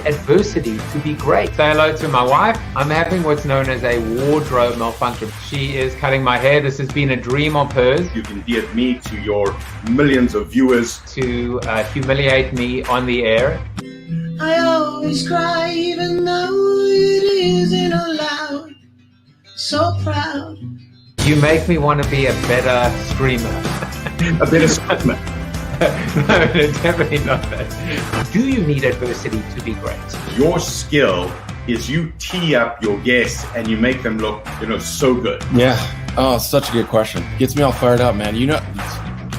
adversity to be great. Say hello to my wife. I'm having what's known as a wardrobe malfunction. She is cutting my hair. This has been a dream of hers. You've endeared me to your millions of viewers. To humiliate me on the air. I always cry even though it isn't allowed. So proud. You make me want to be a better streamer. A better streamer. No, definitely not that. Do you need adversity to be great? Your skill is you tee up your guests and you make them look, so good. Yeah. Oh, such a good question. Gets me all fired up, man.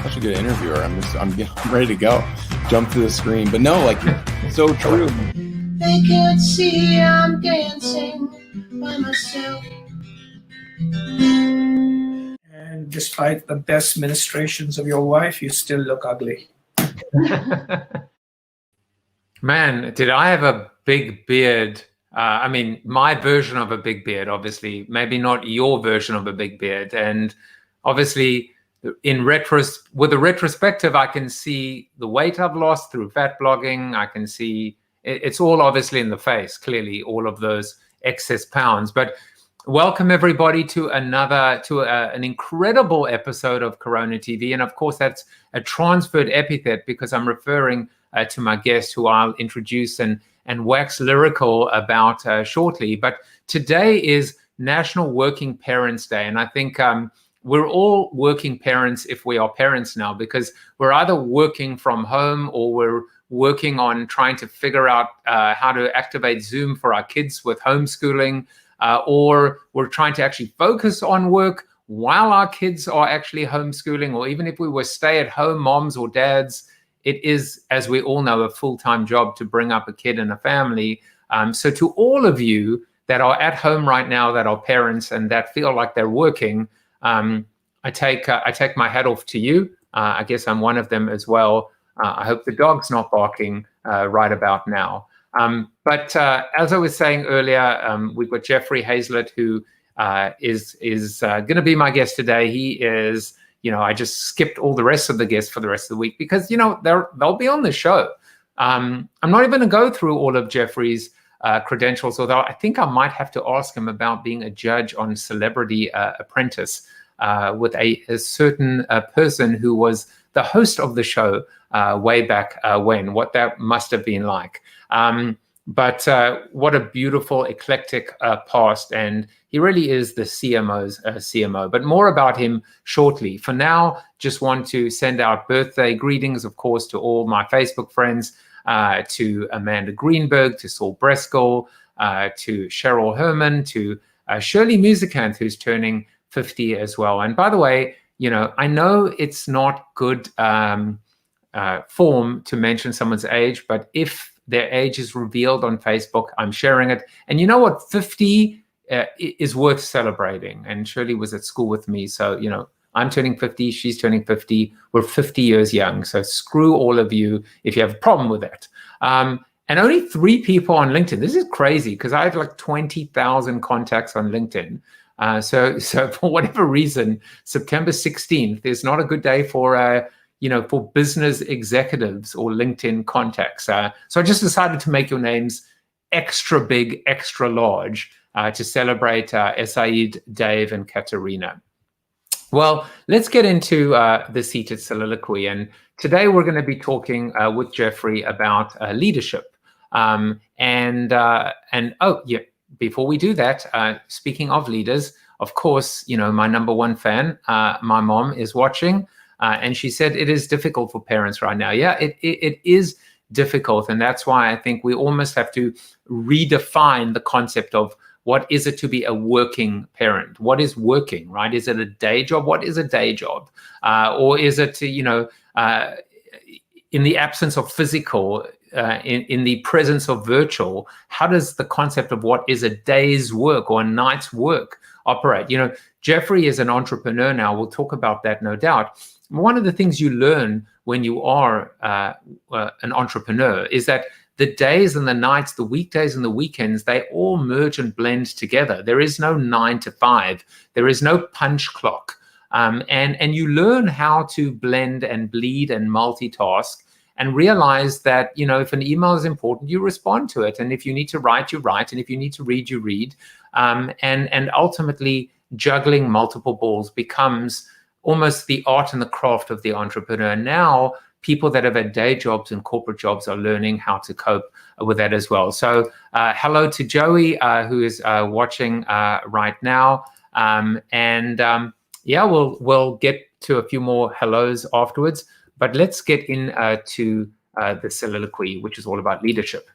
Such a good interviewer. I'm ready to go. Jump to the screen. But no, so true. They can't see I'm dancing by myself. And despite the best ministrations of your wife, you still look ugly. Man, did I have a big beard? My version of a big beard, obviously, maybe not your version of a big beard. And obviously, with the retrospective, I can see the weight I've lost through fat blogging. I can see it's all obviously in the face, clearly, all of those excess pounds. But welcome everybody to an incredible episode of Corona TV. And of course, that's a transferred epithet because I'm referring to my guest who I'll introduce and wax lyrical about shortly. But today is National Working Parents Day. And I think we're all working parents if we are parents now, because we're either working from home or we're working on trying to figure out how to activate Zoom for our kids with homeschooling, or we're trying to actually focus on work while our kids are actually homeschooling, or even if we were stay-at-home moms or dads, it is, as we all know, a full-time job to bring up a kid and a family. So to all of you that are at home right now, that are parents and that feel like they're working, I take my hat off to you. I guess I'm one of them as well. I hope the dog's not barking right about now. But as I was saying earlier, we've got Jeffrey Hayzlett, who is going to be my guest today. He is, I just skipped all the rest of the guests for the rest of the week because, they'll be on the show. I'm not even going to go through all of Jeffrey's credentials, although I think I might have to ask him about being a judge on Celebrity Apprentice with a certain person who was the host of the show way back when, what that must have been like. But what a beautiful, eclectic past. And he really is the CMO's CMO. But more about him shortly. For now, just want to send out birthday greetings, of course, to all my Facebook friends, to Amanda Greenberg, to Saul Breskel, to Cheryl Herman, to Shirley Musicanth, who's turning 50 as well. And by the way, I know it's not good form to mention someone's age, but if their age is revealed on Facebook, I'm sharing it. And you know what? 50 is worth celebrating. And Shirley was at school with me. So, I'm turning 50, she's turning 50. We're 50 years young. So screw all of you if you have a problem with that. And only 3 people on LinkedIn. This is crazy because I have like 20,000 contacts on LinkedIn. So for whatever reason, September 16th is not a good day for for business executives or LinkedIn contacts. So I just decided to make your names extra big, extra large to celebrate Saeed, Dave, and Katerina. Well, let's get into the seated soliloquy. And today we're going to be talking with Jeffrey about leadership. Before we do that, speaking of leaders, of course, my number one fan, my mom, is watching. And she said it is difficult for parents right now. Yeah, it is difficult. And that's why I think we almost have to redefine the concept of what is it to be a working parent? What is working, right? Is it a day job? What is a day job? Or is it, in the absence of physical, in the presence of virtual, how does the concept of what is a day's work or a night's work operate? Jeffrey is an entrepreneur now. We'll talk about that, no doubt. One of the things you learn when you are an entrepreneur is that the days and the nights, the weekdays and the weekends, they all merge and blend together. There is no 9 to 5. There is no punch clock. And you learn how to blend and bleed and multitask and realize that, if an email is important, you respond to it. And if you need to write, you write. And if you need to read, you read. And ultimately, juggling multiple balls becomes almost the art and the craft of the entrepreneur. Now, people that have had day jobs and corporate jobs are learning how to cope with that as well. So hello to Joey, who is watching right now. We'll get to a few more hellos afterwards. But let's get into the soliloquy, which is all about leadership.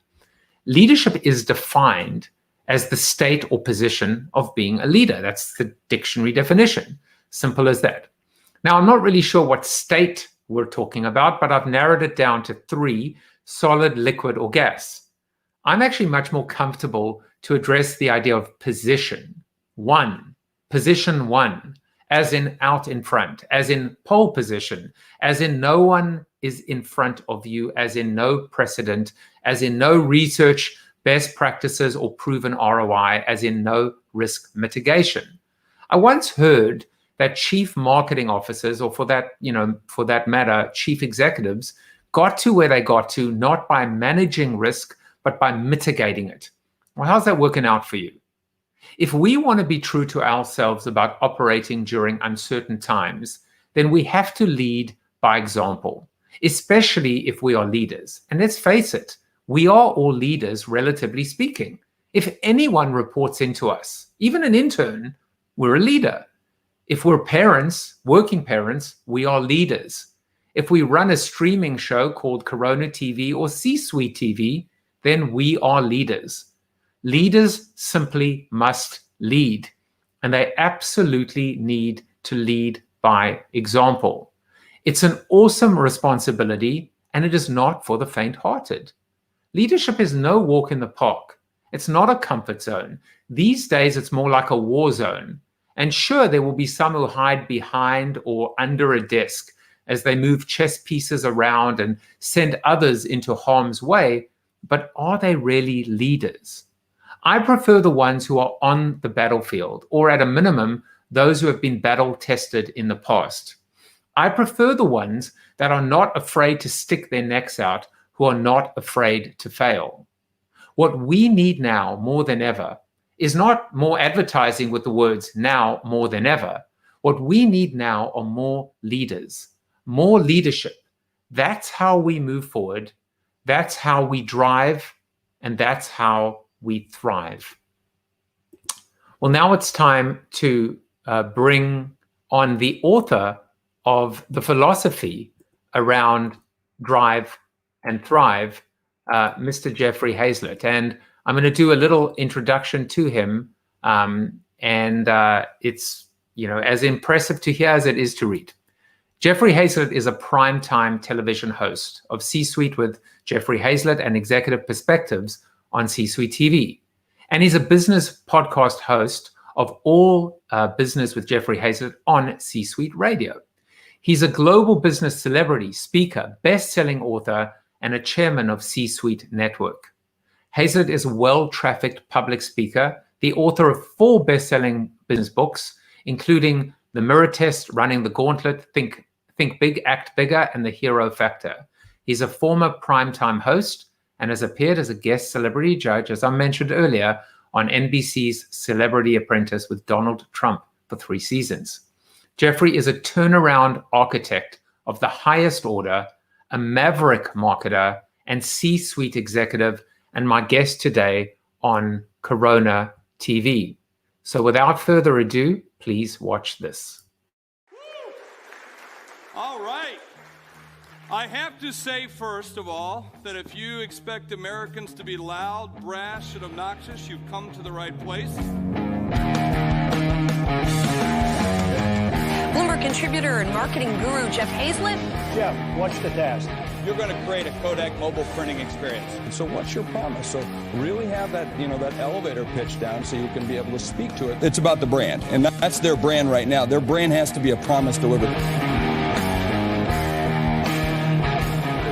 Leadership is defined as the state or position of being a leader. That's the dictionary definition. Simple as that. Now, I'm not really sure what state we're talking about, but I've narrowed it down to 3: solid, liquid, or gas. I'm actually much more comfortable to address the idea of position. Position one, as in out in front, as in pole position, as in no one is in front of you, as in no precedent, as in no research, best practices, or proven ROI, as in no risk mitigation. I once heard that chief marketing officers, or for that matter, chief executives, got to where they got to not by managing risk, but by mitigating it. Well, how's that working out for you? If we want to be true to ourselves about operating during uncertain times, then we have to lead by example, especially if we are leaders. And let's face it, we are all leaders, relatively speaking. If anyone reports into us, even an intern, we're a leader. If we're parents, working parents, we are leaders. If we run a streaming show called CoronaTV or C-Suite TV, then we are leaders. Leaders simply must lead, and they absolutely need to lead by example. It's an awesome responsibility, and it is not for the faint-hearted. Leadership is no walk in the park. It's not a comfort zone. These days, it's more like a war zone. And sure, there will be some who hide behind or under a desk as they move chess pieces around and send others into harm's way, but are they really leaders? I prefer the ones who are on the battlefield, or at a minimum, those who have been battle-tested in the past. I prefer the ones that are not afraid to stick their necks out, who are not afraid to fail. What we need now more than ever is not more advertising with the words now more than ever. What we need now are more leaders, more leadership. That's how we move forward. That's how we drive, and that's how we thrive. Well, now it's time to bring on the author of the philosophy around drive and thrive, Mr. Jeffrey Hayzlett. And I'm going to do a little introduction to him, and it's as impressive to hear as it is to read. Jeffrey Hayzlett is a primetime television host of C-Suite with Jeffrey Hayzlett and Executive Perspectives on C-Suite TV. And he's a business podcast host of All Business with Jeffrey Hayzlett on C-Suite Radio. He's a global business celebrity, speaker, best-selling author, and a chairman of C-Suite Network. Hayzlett is a well-trafficked public speaker, the author of 4 best-selling business books, including The Mirror Test, Running the Gauntlet, Think Big, Act Bigger, and The Hero Factor. He's a former primetime host and has appeared as a guest celebrity judge, as I mentioned earlier, on NBC's Celebrity Apprentice with Donald Trump for 3 seasons. Jeffrey is a turnaround architect of the highest order, a maverick marketer, and C-suite executive, and my guest today on Corona TV. So without further ado, please watch this. All right. I have to say, first of all, that if you expect Americans to be loud, brash, and obnoxious, you've come to the right place. Bloomberg contributor and marketing guru Jeff Hayzlett. Jeff, what's the task? You're going to create a Kodak mobile printing experience. So what's your promise? So really have that, that elevator pitch down so you can be able to speak to it. It's about the brand, and that's their brand right now. Their brand has to be a promise delivered.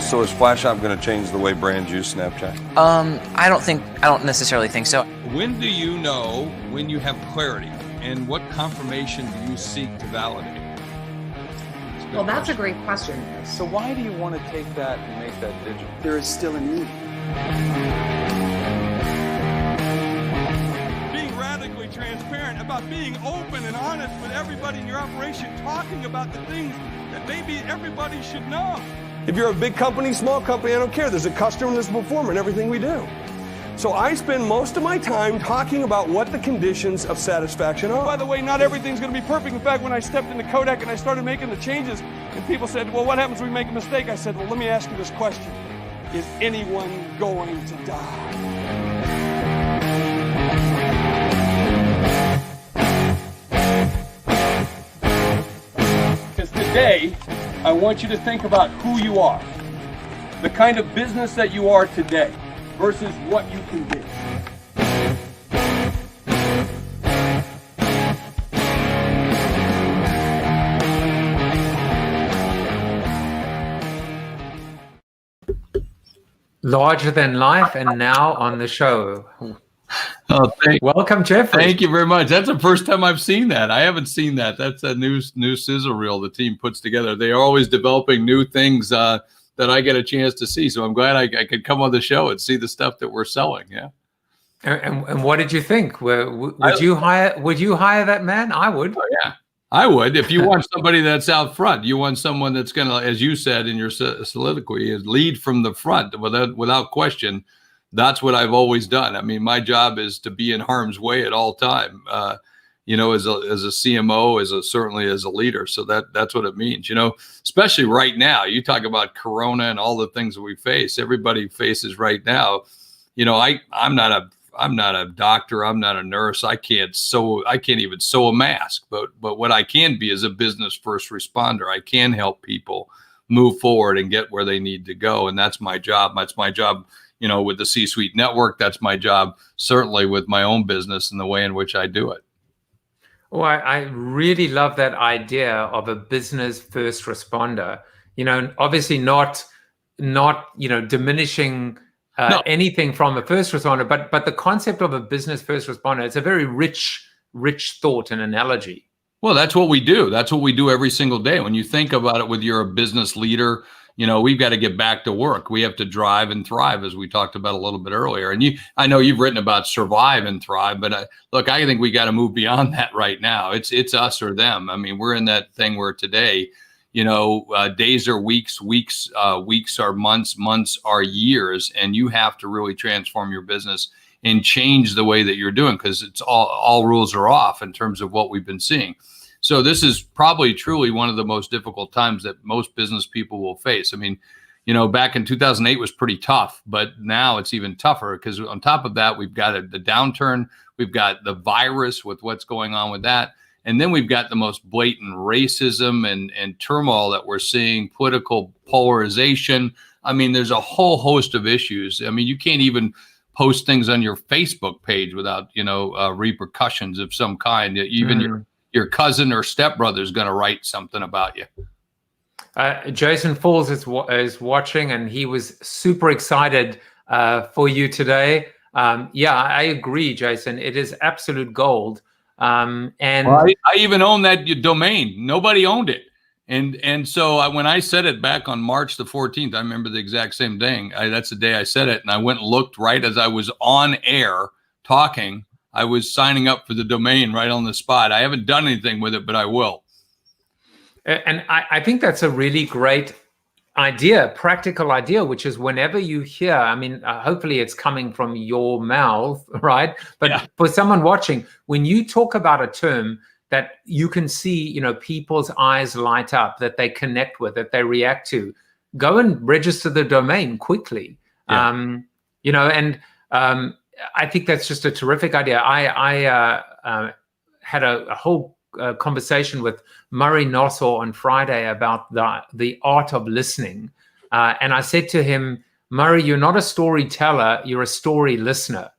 So is Flashshop going to change the way brands use Snapchat? I don't necessarily think so. When do you know when you have clarity, and what confirmation do you seek to validate? good Well, that's question. a great question. So why do you want to take that and make that digital? There is still a need. Being radically transparent, about being open and honest with everybody in your operation, talking about the things that maybe everybody should know. If you're a big company, small company, I don't care. There's a customer and there's a performer in everything we do. So I spend most of my time talking about what the conditions of satisfaction are. By the way, not everything's going to be perfect. In fact, when I stepped into Kodak and I started making the changes, and people said, well, what happens when we make a mistake? I said, well, let me ask you this question. Is anyone going to die? Because today, I want you to think about who you are, the kind of business that you are today versus what you can be. Larger than life, and now on the show. Oh, welcome, Jeffrey. Thank you very much. That's the first time I've seen that. I haven't seen that. That's a new sizzle reel the team puts together. They are always developing new things that I get a chance to see. So I'm glad I could come on the show and see the stuff that we're selling. Yeah. And what did you think? Would you hire that man? I would. Oh, yeah. I would. If you want somebody that's out front, you want someone that's going to, as you said in your soliloquy, lead from the front without question. That's what I've always done. I mean, my job is to be in harm's way at all time. You know, as a CMO, certainly as a leader. So that's what it means. You know, especially right now. You talk about Corona and all the things that we face. Everybody faces right now. You know, I'm not a doctor. I'm not a nurse. I can't even sew a mask. But what I can be is a business first responder. I can help people move forward and get where they need to go. And that's my job. That's my job, you know, with the C-Suite Network. That's my job, certainly with my own business and the way in which I do it. Well, I really love that idea of a business first responder. You know, obviously not diminishing anything from a first responder, but the concept of a business first responder, it's a very rich thought and analogy. Well, that's what we do. That's what we do every single day. When you think about it, whether you're a business leader, you know, we've got to get back to work. We have to drive and thrive, as we talked about a little bit earlier. And I know you've written about survive and thrive, but look, I think we got to move beyond that right now. It's us or them. I mean, we're in that thing where today, you know, days are weeks, weeks are months, months are years, and you have to really transform your business and change the way that you're doing, because it's all rules are off in terms of what we've been seeing. So this is probably truly one of the most difficult times that most business people will face. I mean, you know, back in 2008 was pretty tough, but now it's even tougher because on top of that, we've got the downturn, we've got the virus with what's going on with that. And then we've got the most blatant racism and turmoil that we're seeing, political polarization. I mean, there's a whole host of issues. I mean, you can't even post things on your Facebook page without, you know, repercussions of some kind. Even your cousin or stepbrother is going to write something about you. Jason Falls is watching, and he was super excited for you today. Yeah, I agree, Jason. It is absolute gold. And well, I even own that domain. Nobody owned it. And so when I said it back on March the 14th, I remember the exact same thing. That's the day I said it. And I went and looked right as I was on air talking. I was signing up for the domain right on the spot. I haven't done anything with it, but I will. And I think that's a really great idea, practical idea, which is whenever you hear, I mean, hopefully it's coming from your mouth, right? But for someone watching, when you talk about a term that you can see, you know, people's eyes light up, that they connect with, that they react to, go and register the domain quickly. You know, and I think that's just a terrific idea. I had a whole conversation with Murray Nassau on Friday about the art of listening. And I said to him, Murray, you're not a storyteller, you're a story listener.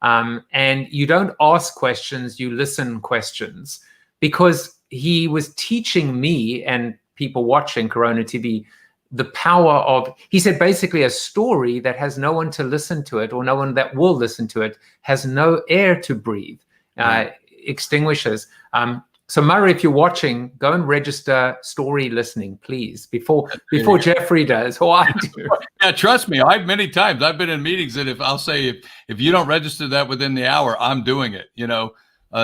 And you don't ask questions, you listen questions. Because he was teaching me and people watching Corona TV the power of, he said, basically a story that has no one to listen to it, or no one that will listen to it, has no air to breathe, extinguishes. So Murray, if you're watching, go and register story listening, please, before Jeffrey does, or I do. Yeah, trust me. Many times I've been in meetings that if you don't register that within the hour, I'm doing it.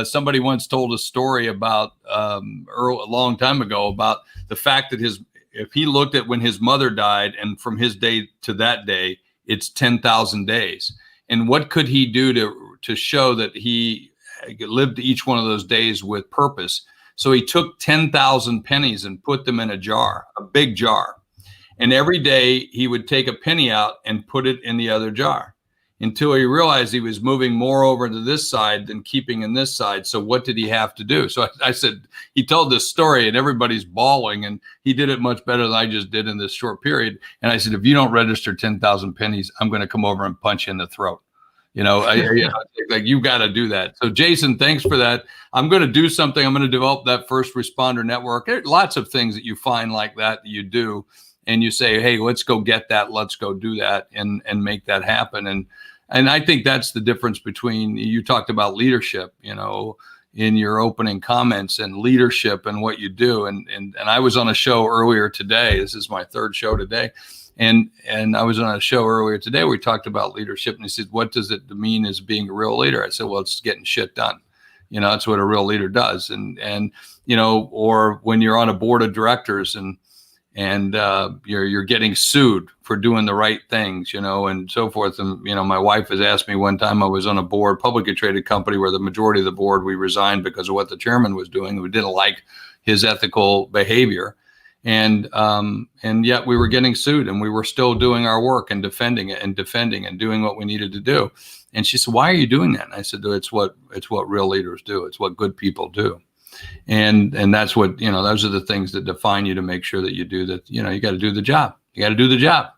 Somebody once told a story about a long time ago about the fact that if he looked at when his mother died and from his day to that day, it's 10,000 days. And what could he do to show that he lived each one of those days with purpose? So he took 10,000 pennies and put them in a jar, a big jar. And every day he would take a penny out and put it in the other jar until he realized he was moving more over to this side than keeping in this side. So what did he have to do? So I said, he told this story and everybody's bawling, and he did it much better than I just did in this short period. And I said, if you don't register 10,000 pennies, I'm going to come over and punch you in the throat. Like you've got to do that. So Jason, thanks for that. I'm going to do something. I'm going to develop that first responder network. There are lots of things that you find like that you do. And you say, hey, let's go get that. Let's go do that and make that happen. And I think that's the difference between, you talked about leadership, in your opening comments, and leadership and what you do. And I was on a show earlier today. This is my third show today. And I was on a show earlier today where we talked about leadership. And he said, what does it mean as being a real leader? I said, well, it's getting shit done. That's what a real leader does. And or when you're on a board of directors and you're getting sued for doing the right things, and so forth. And, my wife has asked me one time, I was on a board, publicly traded company where the majority of the board, we resigned because of what the chairman was doing. We didn't like his ethical behavior. And yet we were getting sued, and we were still doing our work and defending it and doing what we needed to do. And she said, why are you doing that? And I said, it's what real leaders do. It's what good people do. And that's what, those are the things that define you, to make sure that you do that. You got to do the job. You got to do the job.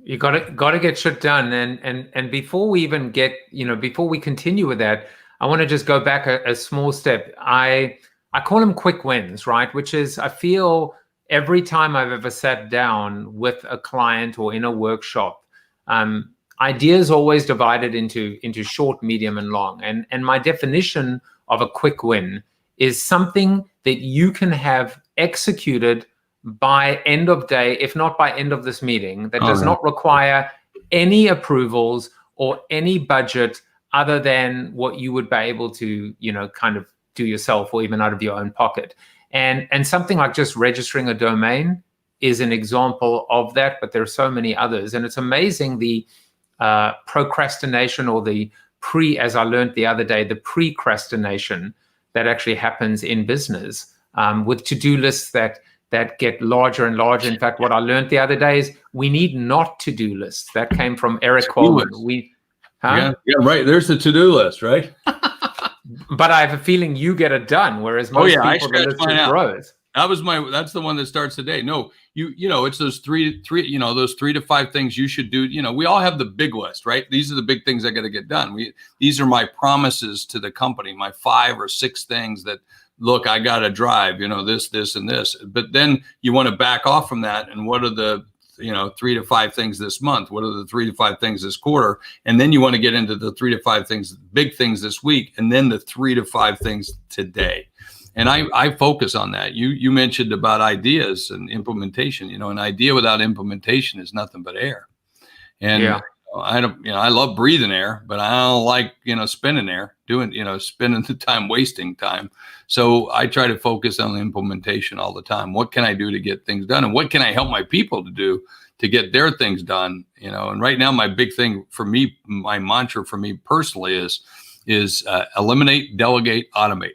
You got to get shit done. And before we even get, before we continue with that, I want to just go back a small step. I call them quick wins, right? Which is, I feel every time I've ever sat down with a client or in a workshop, ideas always divided into short, medium, and long. And my definition of a quick win is something that you can have executed by end of day, if not by end of this meeting, that does not require any approvals or any budget other than what you would be able to, kind of do yourself or even out of your own pocket. And something like just registering a domain is an example of that, but there are so many others. And it's amazing the procrastination, or as I learned the other day, the precrastination that actually happens in business with to-do lists that get larger and larger. In fact, what I learned the other day is we need not to-do lists. That came from Eric Coleman. Yeah, right. There's the to-do list, right? But I have a feeling you get it done, whereas most people, the list just grows. That's the one that starts the day. No, it's those three, those 3 to 5 things you should do. We all have the big list, right? These are the big things I got to get done. These are my promises to the company, my 5 or 6 things that, look, I got to drive, this, and this. But then you want to back off from that. And what are the, 3 to 5 things this month? What are the 3 to 5 things this quarter? And then you want to get into the 3 to 5 things, big things this week, and then the 3 to 5 things today. And I focus on that. You mentioned about ideas and implementation. An idea without implementation is nothing but air. And I love breathing air, but I don't like, spinning air, spending the time, wasting time. So I try to focus on the implementation all the time. What can I do to get things done? And what can I help my people to do to get their things done? And right now, my big thing for me, my mantra for me personally is eliminate, delegate, automate.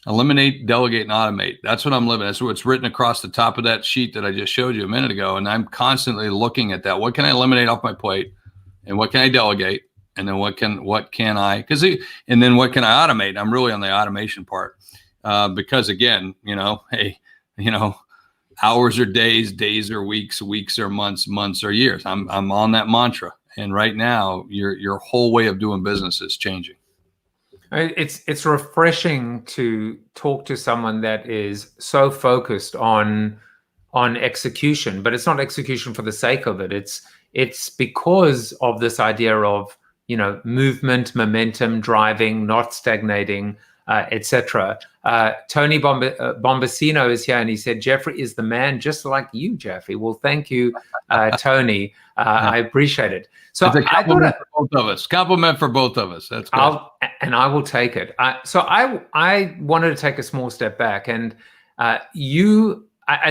Eliminate, delegate, and automate. That's what I'm living. That's what's written across the top of that sheet that I just showed you a minute ago. And I'm constantly looking at that. What can I eliminate off my plate? And what can I delegate? And then what can I, and then what can I automate? I'm really on the automation part. Because again, hours are days, days are weeks, weeks are months, months are years. I'm on that mantra. And right now, your whole way of doing business is changing. It's refreshing to talk to someone that is so focused on execution, but it's not execution for the sake of it. It's because of this idea of movement, momentum, driving, not stagnating, etc. Tony Bombasino is here, and he said, Jeffrey is the man, just like you, Jeffrey. Well, thank you, Tony. I appreciate it. So it's a compliment for both of us. Compliment for both of us. That's good. I will take it. So I wanted to take a small step back, and I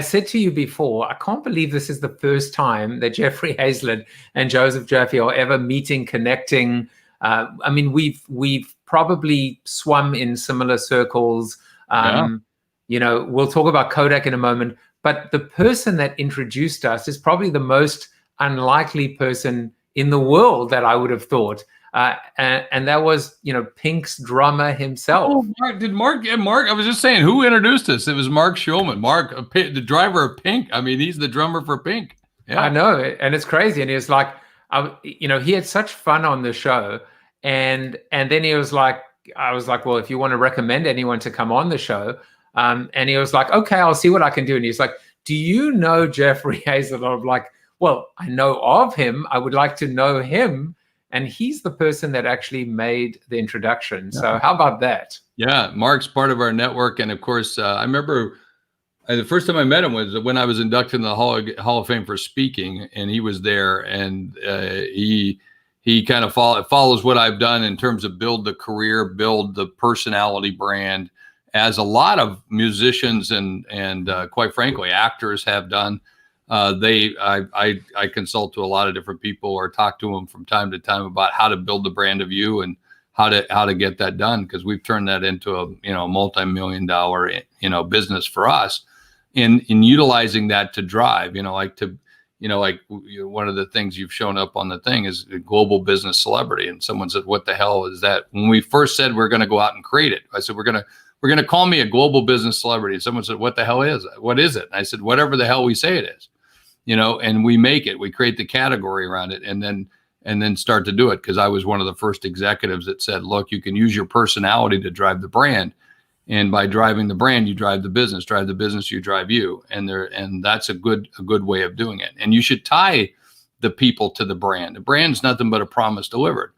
said to you before, I can't believe this is the first time that Jeffrey Hayzlett and Joseph Jaffe are ever meeting, connecting. I mean, we've probably swum in similar circles. You know, we'll talk about Kodak in a moment, but the person that introduced us is probably the most unlikely person in the world that I would have thought. And that was, you know, Pink's drummer himself. Oh, Mark? I was just saying, who introduced us? It was Mark Schulman. Mark, the driver of Pink. I mean, he's the drummer for Pink. Yeah. I know, and it's crazy. And he was like, you know, he had such fun on the show, and then he was like, I was like, well, if you want to recommend anyone to come on the show, and he was like, okay, I'll see what I can do. And he's like, do you know Jeffrey Hayzlett? I'm like, well, I know of him. I would like to know him. And he's the person that actually made the introduction. So how about that? Yeah, Mark's part of our network. And of course, I remember the first time I met him was when I was inducted in the Hall of Fame for speaking, and he was there. And he kind of follows what I've done in terms of build the career, build the personality brand, as a lot of musicians and quite frankly, actors have done. I consult to a lot of different people or talk to them from time to time about how to build the brand of you and how to get that done, because we've turned that into a multi-million-dollar business for us in utilizing that to drive one of the things you've shown up on the thing is a global business celebrity. And someone said, what the hell is that? When we first said we're going to go out and create it, I said, we're going to call me a global business celebrity. And someone said, what the hell is it? What is it? And I said, whatever the hell we say it is. And we make it, we create the category around it, and then start to do it. Because I was one of the first executives that said, look, you can use your personality to drive the brand. And by driving the brand, you drive the business, you drive you. And that's a good way of doing it. And you should tie the people to the brand. The brand's nothing but a promise delivered.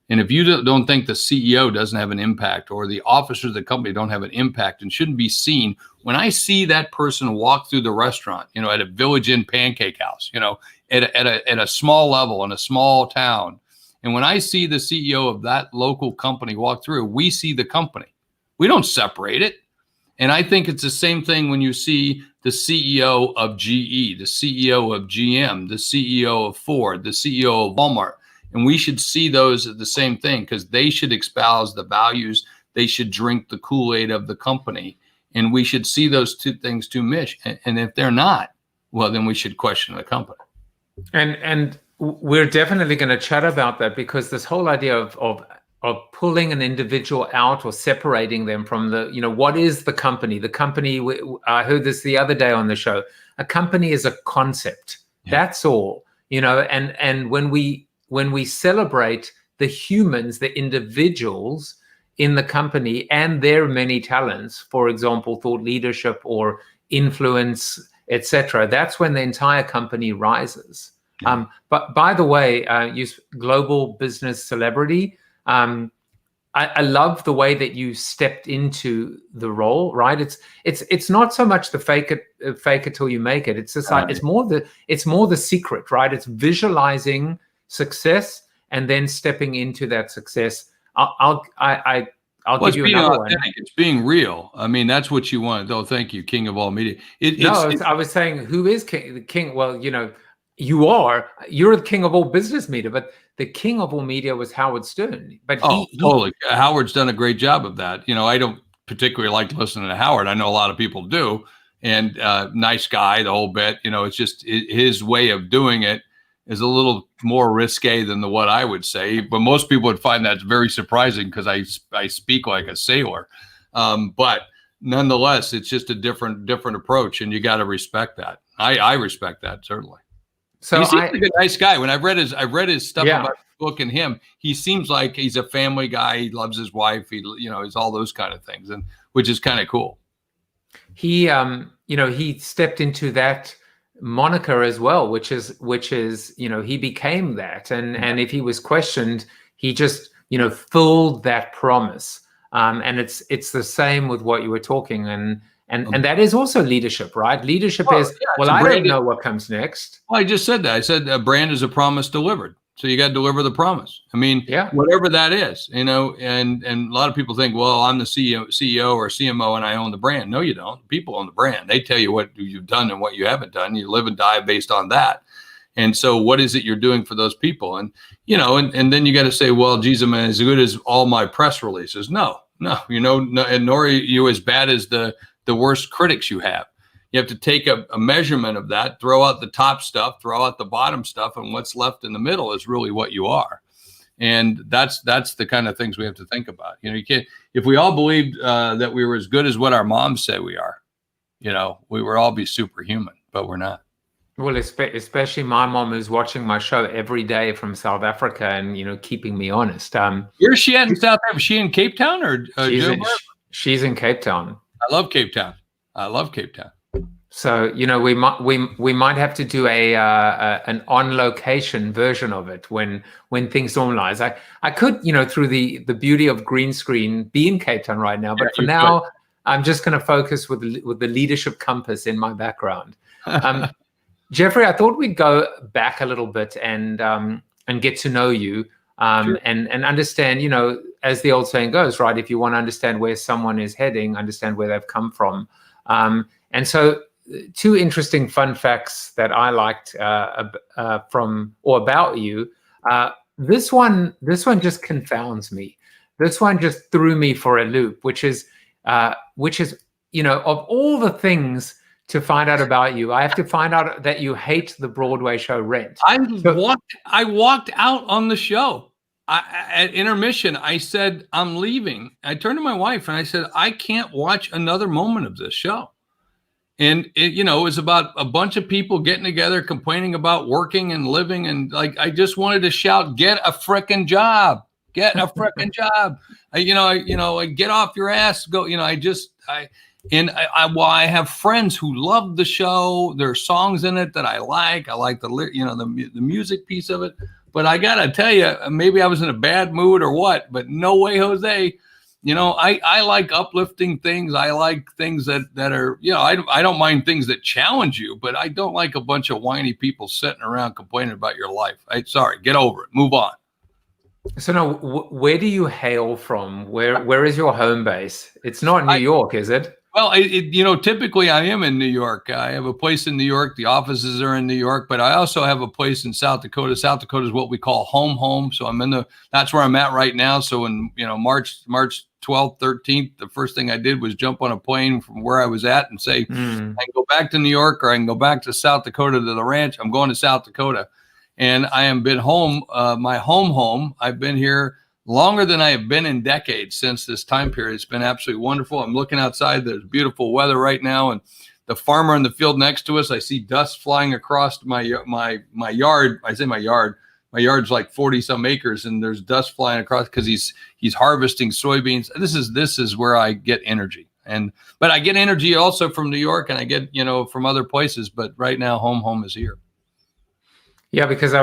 And if you don't think the CEO doesn't have an impact, or the officers of the company don't have an impact and shouldn't be seen, when I see that person walk through the restaurant, at a Village Inn pancake house, at a small level in a small town, and when I see the CEO of that local company walk through, we see the company. We don't separate it. And I think it's the same thing when you see the CEO of GE, the CEO of GM, the CEO of Ford, the CEO of Walmart. And we should see those as the same thing, because they should espouse the values. They should drink the Kool-Aid of the company. And we should see those two things to mesh. And if they're not, well, then we should question the company. And we're definitely going to chat about that, because this whole idea of pulling an individual out or separating them from what is the company? The company, I heard this the other day on the show, a company is a concept. Yeah. That's all, and when we celebrate the humans, the individuals in the company and their many talents, for example, thought leadership or influence, etc., that's when the entire company rises. Yeah. But by the way, you global business celebrity. I love the way that you stepped into the role, right? It's not so much the fake it till you make it. It's just like it's more the secret, right? It's visualizing success and then stepping into that success. I'll give you another one. It's being real. I mean, that's what you want. Oh, thank you, King of all media. I was saying, who is king? Well, you're the king of all business media, but the king of all media was Howard Stern. But totally. Howard's done a great job of that. I don't particularly like listening to Howard. I know a lot of people do, and nice guy, the whole bit. It's just his way of doing it is a little more risque than what I would say, but most people would find that very surprising, because I speak like a sailor. But nonetheless, it's just a different approach, and you got to respect that. I respect that, certainly. So he seems like a nice guy. When I've read his stuff about the book and him, he seems like he's a family guy. He loves his wife. He's all those kind of things, and which is kind of cool. He he stepped into that moniker as well, which is he became that, and if he was questioned, he just filled that promise. And it's the same with what you were talking, and that is also leadership, right? Leadership is, well, I don't know what comes next. Well, I just said that. I said a brand is a promise delivered. So you got to deliver the promise. I mean, whatever that is, and a lot of people think, well, I'm the CEO or CMO and I own the brand. No, you don't. People own the brand. They tell you what you've done and what you haven't done. You live and die based on that. And so what is it you're doing for those people? And, and then you got to say, well, geez, am I as good as all my press releases? No, and nor are you as bad as the worst critics you have. You have to take a measurement of that, throw out the top stuff, throw out the bottom stuff, and what's left in the middle is really what you are. And that's the kind of things we have to think about. You can't, if we all believed that we were as good as what our moms say we are, we would all be superhuman, but we're not. Well, especially my mom, who's watching my show every day from South Africa and, keeping me honest. Where's she at in South Africa? Is she in Cape Town or? She's in Cape Town. I love Cape Town. So we might have to do an on location version of it when things normalize. I could through the beauty of green screen be in Cape Town right now, but for now I'm just going to focus with the leadership compass in my background. Jeffrey, I thought we'd go back a little bit and get to know you and understand. As the old saying goes, right? If you want to understand where someone is heading, understand where they've come from. And so, two interesting fun facts that I liked from or about you. This one just confounds me. This one just threw me for a loop, which is of all the things to find out about you, I have to find out that you hate the Broadway show Rent. I walked out on the show. At intermission, I said, I'm leaving. I turned to my wife and I said, I can't watch another moment of this show. And it was about a bunch of people getting together, complaining about working and living. And I just wanted to shout, get a frickin' job, get a frickin' job. Get off your ass. Go, I have friends who love the show. There are songs in it that I like. I like the music piece of it. But I got to tell you, maybe I was in a bad mood or what, but no way, Jose. I like uplifting things. I like things that are, I don't mind things that challenge you, but I don't like a bunch of whiny people sitting around complaining about your life. Sorry, get over it. Move on. So now, where do you hail from? Where is your home base? It's not New York, is it? Well, typically I am in New York. I have a place in New York. The offices are in New York, but I also have a place in South Dakota. South Dakota is what we call home. So that's where I'm at right now. So in, March 12th, 13th, the first thing I did was jump on a plane from where I was at and say, I can go back to New York or I can go back to South Dakota to the ranch. I'm going to South Dakota. And I have been home, my home. I've been here longer than I have been in decades since this time period. It's been absolutely wonderful. I'm looking outside. There's beautiful weather right now. And the farmer in the field next to us, I see dust flying across my yard. I say my yard. My yard's like 40 some acres and there's dust flying across because he's harvesting soybeans. This is where I get energy. But I get energy also from New York and I get, from other places. But right now, home is here. Yeah, because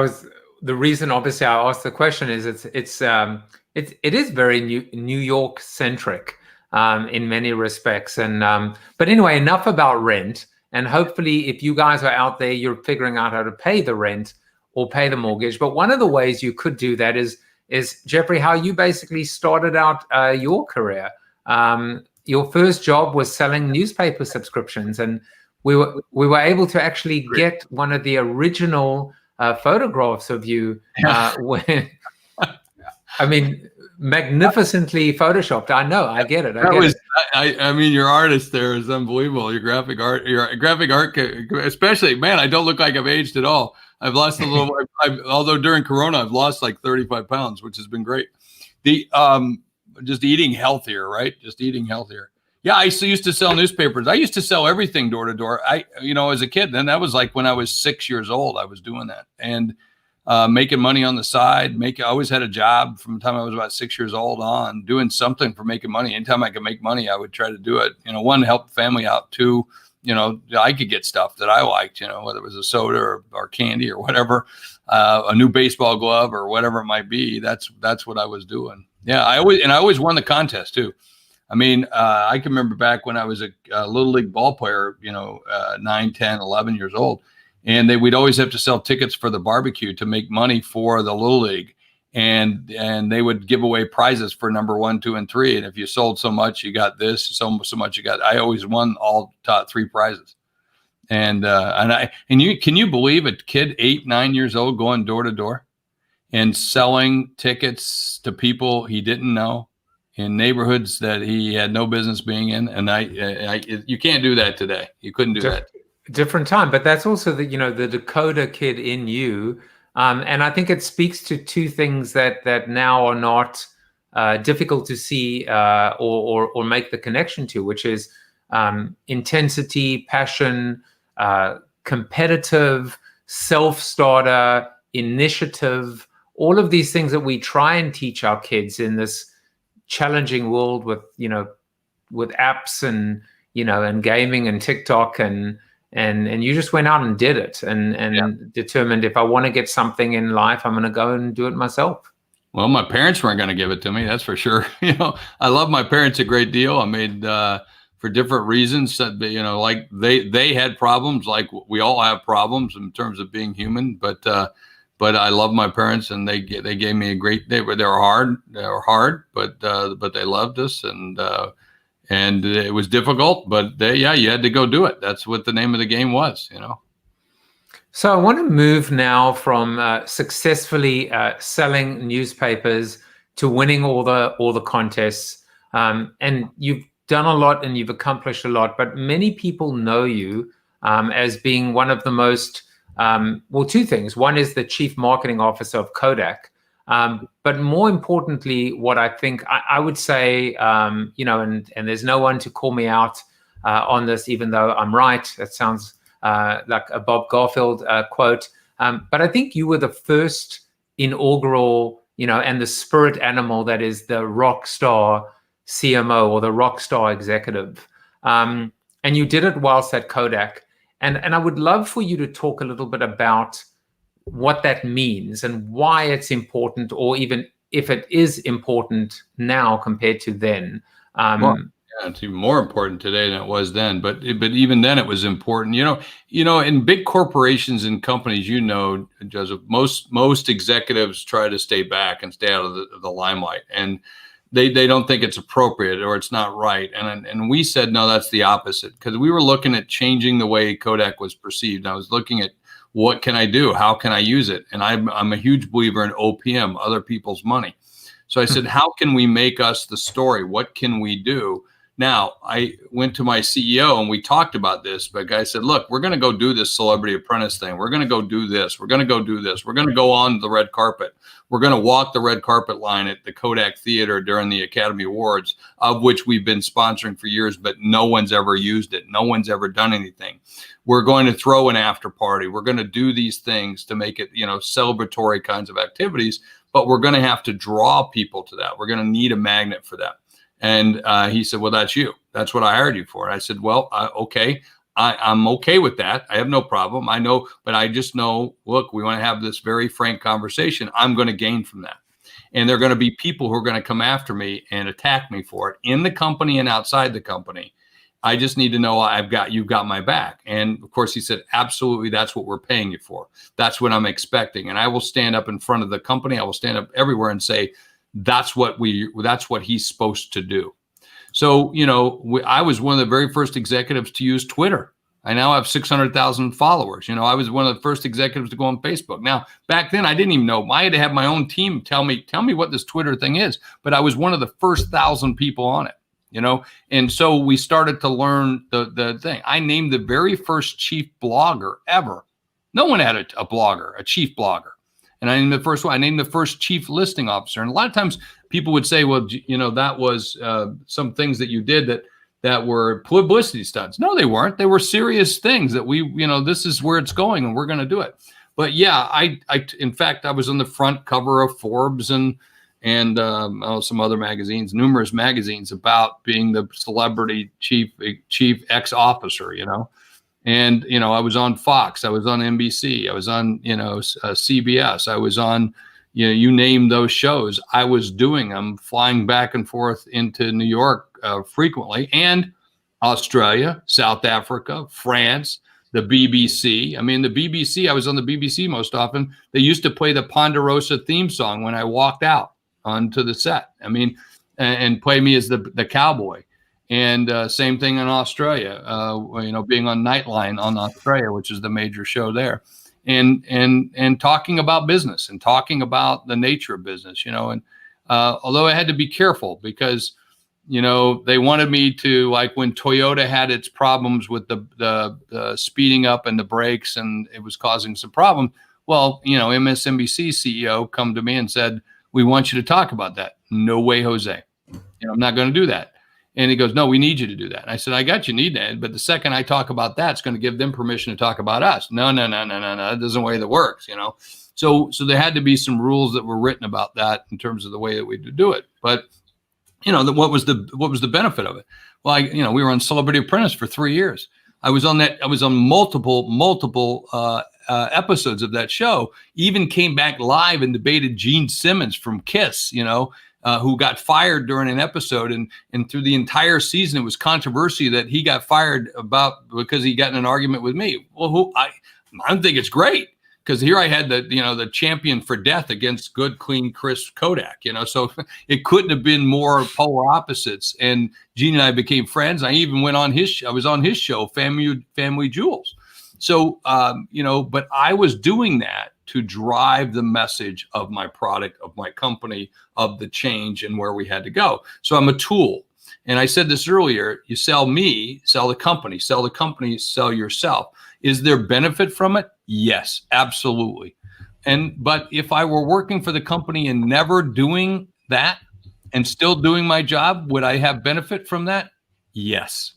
the reason obviously I asked the question is it is very New York centric in many respects. But anyway, enough about rent. And hopefully if you guys are out there, you're figuring out how to pay the rent or pay the mortgage. But one of the ways you could do that is Jeffrey, how you basically started out your career. Your first job was selling newspaper subscriptions, and we were able to actually get one of the original photographs of you magnificently photoshopped. I know, I get it. Your artist there is unbelievable. Your graphic art, especially, man, I don't look like I've aged at all. I've lost a little, although during Corona, I've lost like 35 pounds, which has been great. Just eating healthier, right? Just eating healthier. Yeah, I used to sell newspapers. I used to sell everything door to door. As a kid, then that was like when I was 6 years old, I was doing that and making money on the side. I always had a job from the time I was about 6 years old on, doing something for making money. Anytime I could make money, I would try to do it. One, to help the family out. Two, I could get stuff that I liked, whether it was a soda or candy or whatever, a new baseball glove or whatever it might be. That's what I was doing. Yeah, I always won the contest too. I mean, I can remember back when I was a little league ball player, 9, 10, 11 years old, and we'd always have to sell tickets for the barbecue to make money for the little league, and they would give away prizes for number 1, 2, and 3. And if you sold so much, you got this. So much you got. I always won all top 3 prizes. And can you believe a kid 8, 9 years old going door to door and selling tickets to people he didn't know in neighborhoods that he had no business being in? And you can't do that today. You couldn't do that. Different time, but that's also the Dakota kid in you, and I think it speaks to 2 things that now are not difficult to see or make the connection to, which is intensity, passion, competitive, self-starter, initiative, all of these things that we try and teach our kids in this challenging world with apps and gaming and TikTok and you just went out and did it and determined, if I want to get something in life, I'm going to go and do it myself. Well, my parents weren't going to give it to me. That's for sure. I love my parents a great deal. I mean, for different reasons, like they had problems, like we all have problems in terms of being human. But I love my parents, and they gave me a great. They were hard, but they loved us, and it was difficult. But you had to go do it. That's what the name of the game was, So I want to move now from successfully selling newspapers to winning all the contests, and you've done a lot and you've accomplished a lot, but many people know you as being one of the most, 2 things. One is the chief marketing officer of Kodak. But more importantly, what I think I would say, and there's no one to call me out on this, even though I'm right. That sounds like a Bob Garfield quote. But I think you were the first inaugural, and the spirit animal that is the Rockstar CMO or the Rockstar executive. And you did it whilst at Kodak. And I would love for you to talk a little bit about what that means and why it's important, or even if it is important now compared to then. It's even more important today than it was then. But even then, it was important. In big corporations and companies, Joseph, most executives try to stay back and stay out of the limelight, and they don't think it's appropriate or it's not right. And we said, no, that's the opposite, because we were looking at changing the way Kodak was perceived. I was looking at, what can I do? How can I use it? And I'm a huge believer in OPM, other people's money. So I said, how can we make us the story? What can we do? Now, I went to my CEO and we talked about this, but guy said, look, we're going to go do this Celebrity Apprentice thing. We're going to go do this. We're going to go do this. We're going to go on the red carpet. We're going to walk the red carpet line at the Kodak Theater during the Academy Awards, of which we've been sponsoring for years, but no one's ever used it. No one's ever done anything. We're going to throw an after party. We're going to do these things to make it, celebratory kinds of activities, but we're going to have to draw people to that. We're going to need a magnet for that. And he said, well, that's you. That's what I hired you for. And I said, well, okay, I'm okay with that. I have no problem. I know, but I just know, look, we want to have this very frank conversation. I'm going to gain from that. And there are going to be people who are going to come after me and attack me for it in the company and outside the company. I just need to know you've got my back. And of course, he said, absolutely, that's what we're paying you for. That's what I'm expecting. And I will stand up in front of the company. I will stand up everywhere and say, that's what he's supposed to do. So, I was one of the very first executives to use Twitter. I now have 600,000 followers. I was one of the first executives to go on Facebook. Now, back then, I didn't even know. I had to have my own team tell me what this Twitter thing is. But I was one of the first 1,000 people on it, And so we started to learn the thing. I named the very first chief blogger ever. No one had a blogger, a chief blogger. And I named the first one. I named the first chief listing officer. And a lot of times people would say, well, that was some things that you did that were publicity stunts. No, they weren't. They were serious things that this is where it's going and we're going to do it. But yeah, in fact, I was on the front cover of Forbes and some other magazines, numerous magazines, about being the celebrity chief ex-officer, And, I was on Fox, I was on NBC, I was on, CBS, I was on, you name those shows. I was doing them, flying back and forth into New York frequently, and Australia, South Africa, France, the BBC. I mean, the BBC, I was on the BBC most often. They used to play the Ponderosa theme song when I walked out onto the set. I mean, and play me as the cowboy. And same thing in Australia, being on Nightline on Australia, which is the major show there. And talking about business and talking about the nature of business, and although I had to be careful because, they wanted me to, like when Toyota had its problems with the speeding up and the brakes and it was causing some problem. Well, MSNBC CEO come to me and said, we want you to talk about that. No way, Jose. I'm not going to do that. And he goes, no, we need you to do that. And I said, I got you, need that. But the second I talk about that, it's going to give them permission to talk about us. No. That doesn't way that works, So there had to be some rules that were written about that in terms of the way that we do it. But, what was the benefit of it? Well, we were on Celebrity Apprentice for 3 years. I was on multiple episodes of that show. Even came back live and debated Gene Simmons from Kiss, who got fired during an episode, and through the entire season, it was controversy that he got fired because he got in an argument with me. Well, I think it's great because here I had the champion for death against good, clean, crisp Kodak, so it couldn't have been more polar opposites. And Gene and I became friends. I even went on I was on his show, Family Jewels. So, but I was doing that to drive the message of my product, of my company, of the change and where we had to go. So I'm a tool. And I said this earlier, you sell me, sell the company, sell yourself. Is there benefit from it? Yes, absolutely. But if I were working for the company and never doing that and still doing my job, would I have benefit from that? Yes.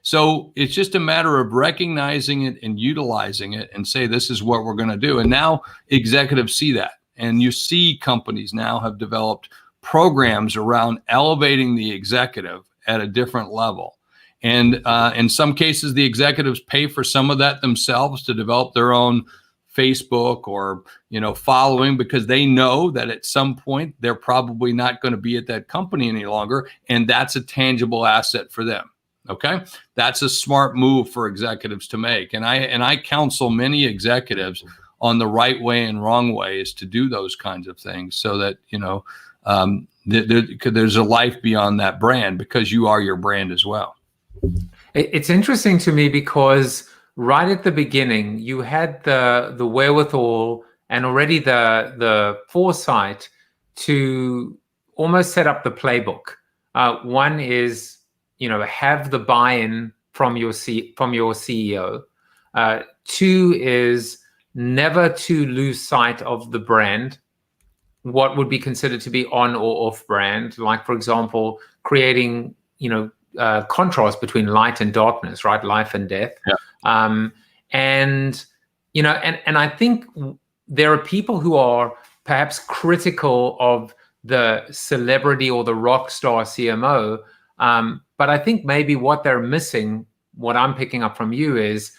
So it's just a matter of recognizing it and utilizing it and say, this is what we're going to do. And now executives see that. And you see companies now have developed programs around elevating the executive at a different level. And in some cases, the executives pay for some of that themselves to develop their own Facebook or, following, because they know that at some point they're probably not going to be at that company any longer. And that's a tangible asset for them. Okay, that's a smart move for executives to make. And I counsel many executives on the right way and wrong ways to do those kinds of things so that, there's a life beyond that brand because you are your brand as well. It's interesting to me because right at the beginning, you had the wherewithal and already the foresight to almost set up the playbook. One is, have the buy-in from your CEO. Two is never to lose sight of the brand, what would be considered to be on or off brand. Like, for example, creating, contrast between light and darkness, right? Life and death. Yeah. And I think there are people who are perhaps critical of the celebrity or the rock star CMO. But I think maybe what they're missing, what I'm picking up from you, is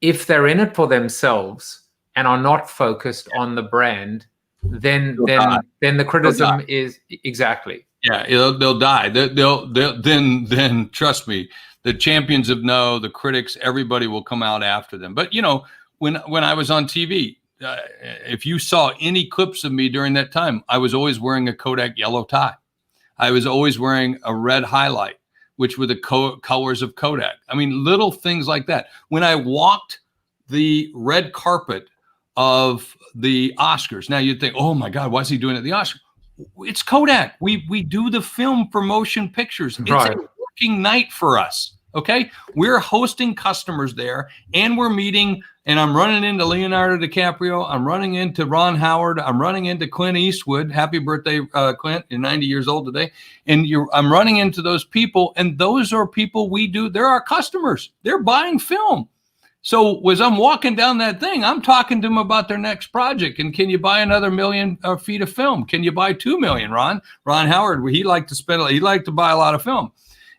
if they're in it for themselves and are not focused on the brand, then the criticism is exactly. Yeah, they'll die. Then trust me, the champions of no, the critics, everybody will come out after them. But when I was on TV, if you saw any clips of me during that time, I was always wearing a Kodak yellow tie. I was always wearing a red highlight, which were the colors of Kodak. I mean, little things like that. When I walked the red carpet of the Oscars, now you'd think, oh my God, why's he doing it at the Oscars? It's Kodak. We do the film for motion pictures. It's right. A working night for us. Okay, we're hosting customers there, and we're meeting. And I'm running into Leonardo DiCaprio. I'm running into Ron Howard. I'm running into Clint Eastwood. Happy birthday, Clint! You're 90 years old today. And I'm running into those people, and those are people we do. They're our customers. They're buying film. So as I'm walking down that thing, I'm talking to them about their next project. And can you buy another 1 million feet of film? Can you buy 2 million, Ron? Ron Howard, he liked to buy a lot of film.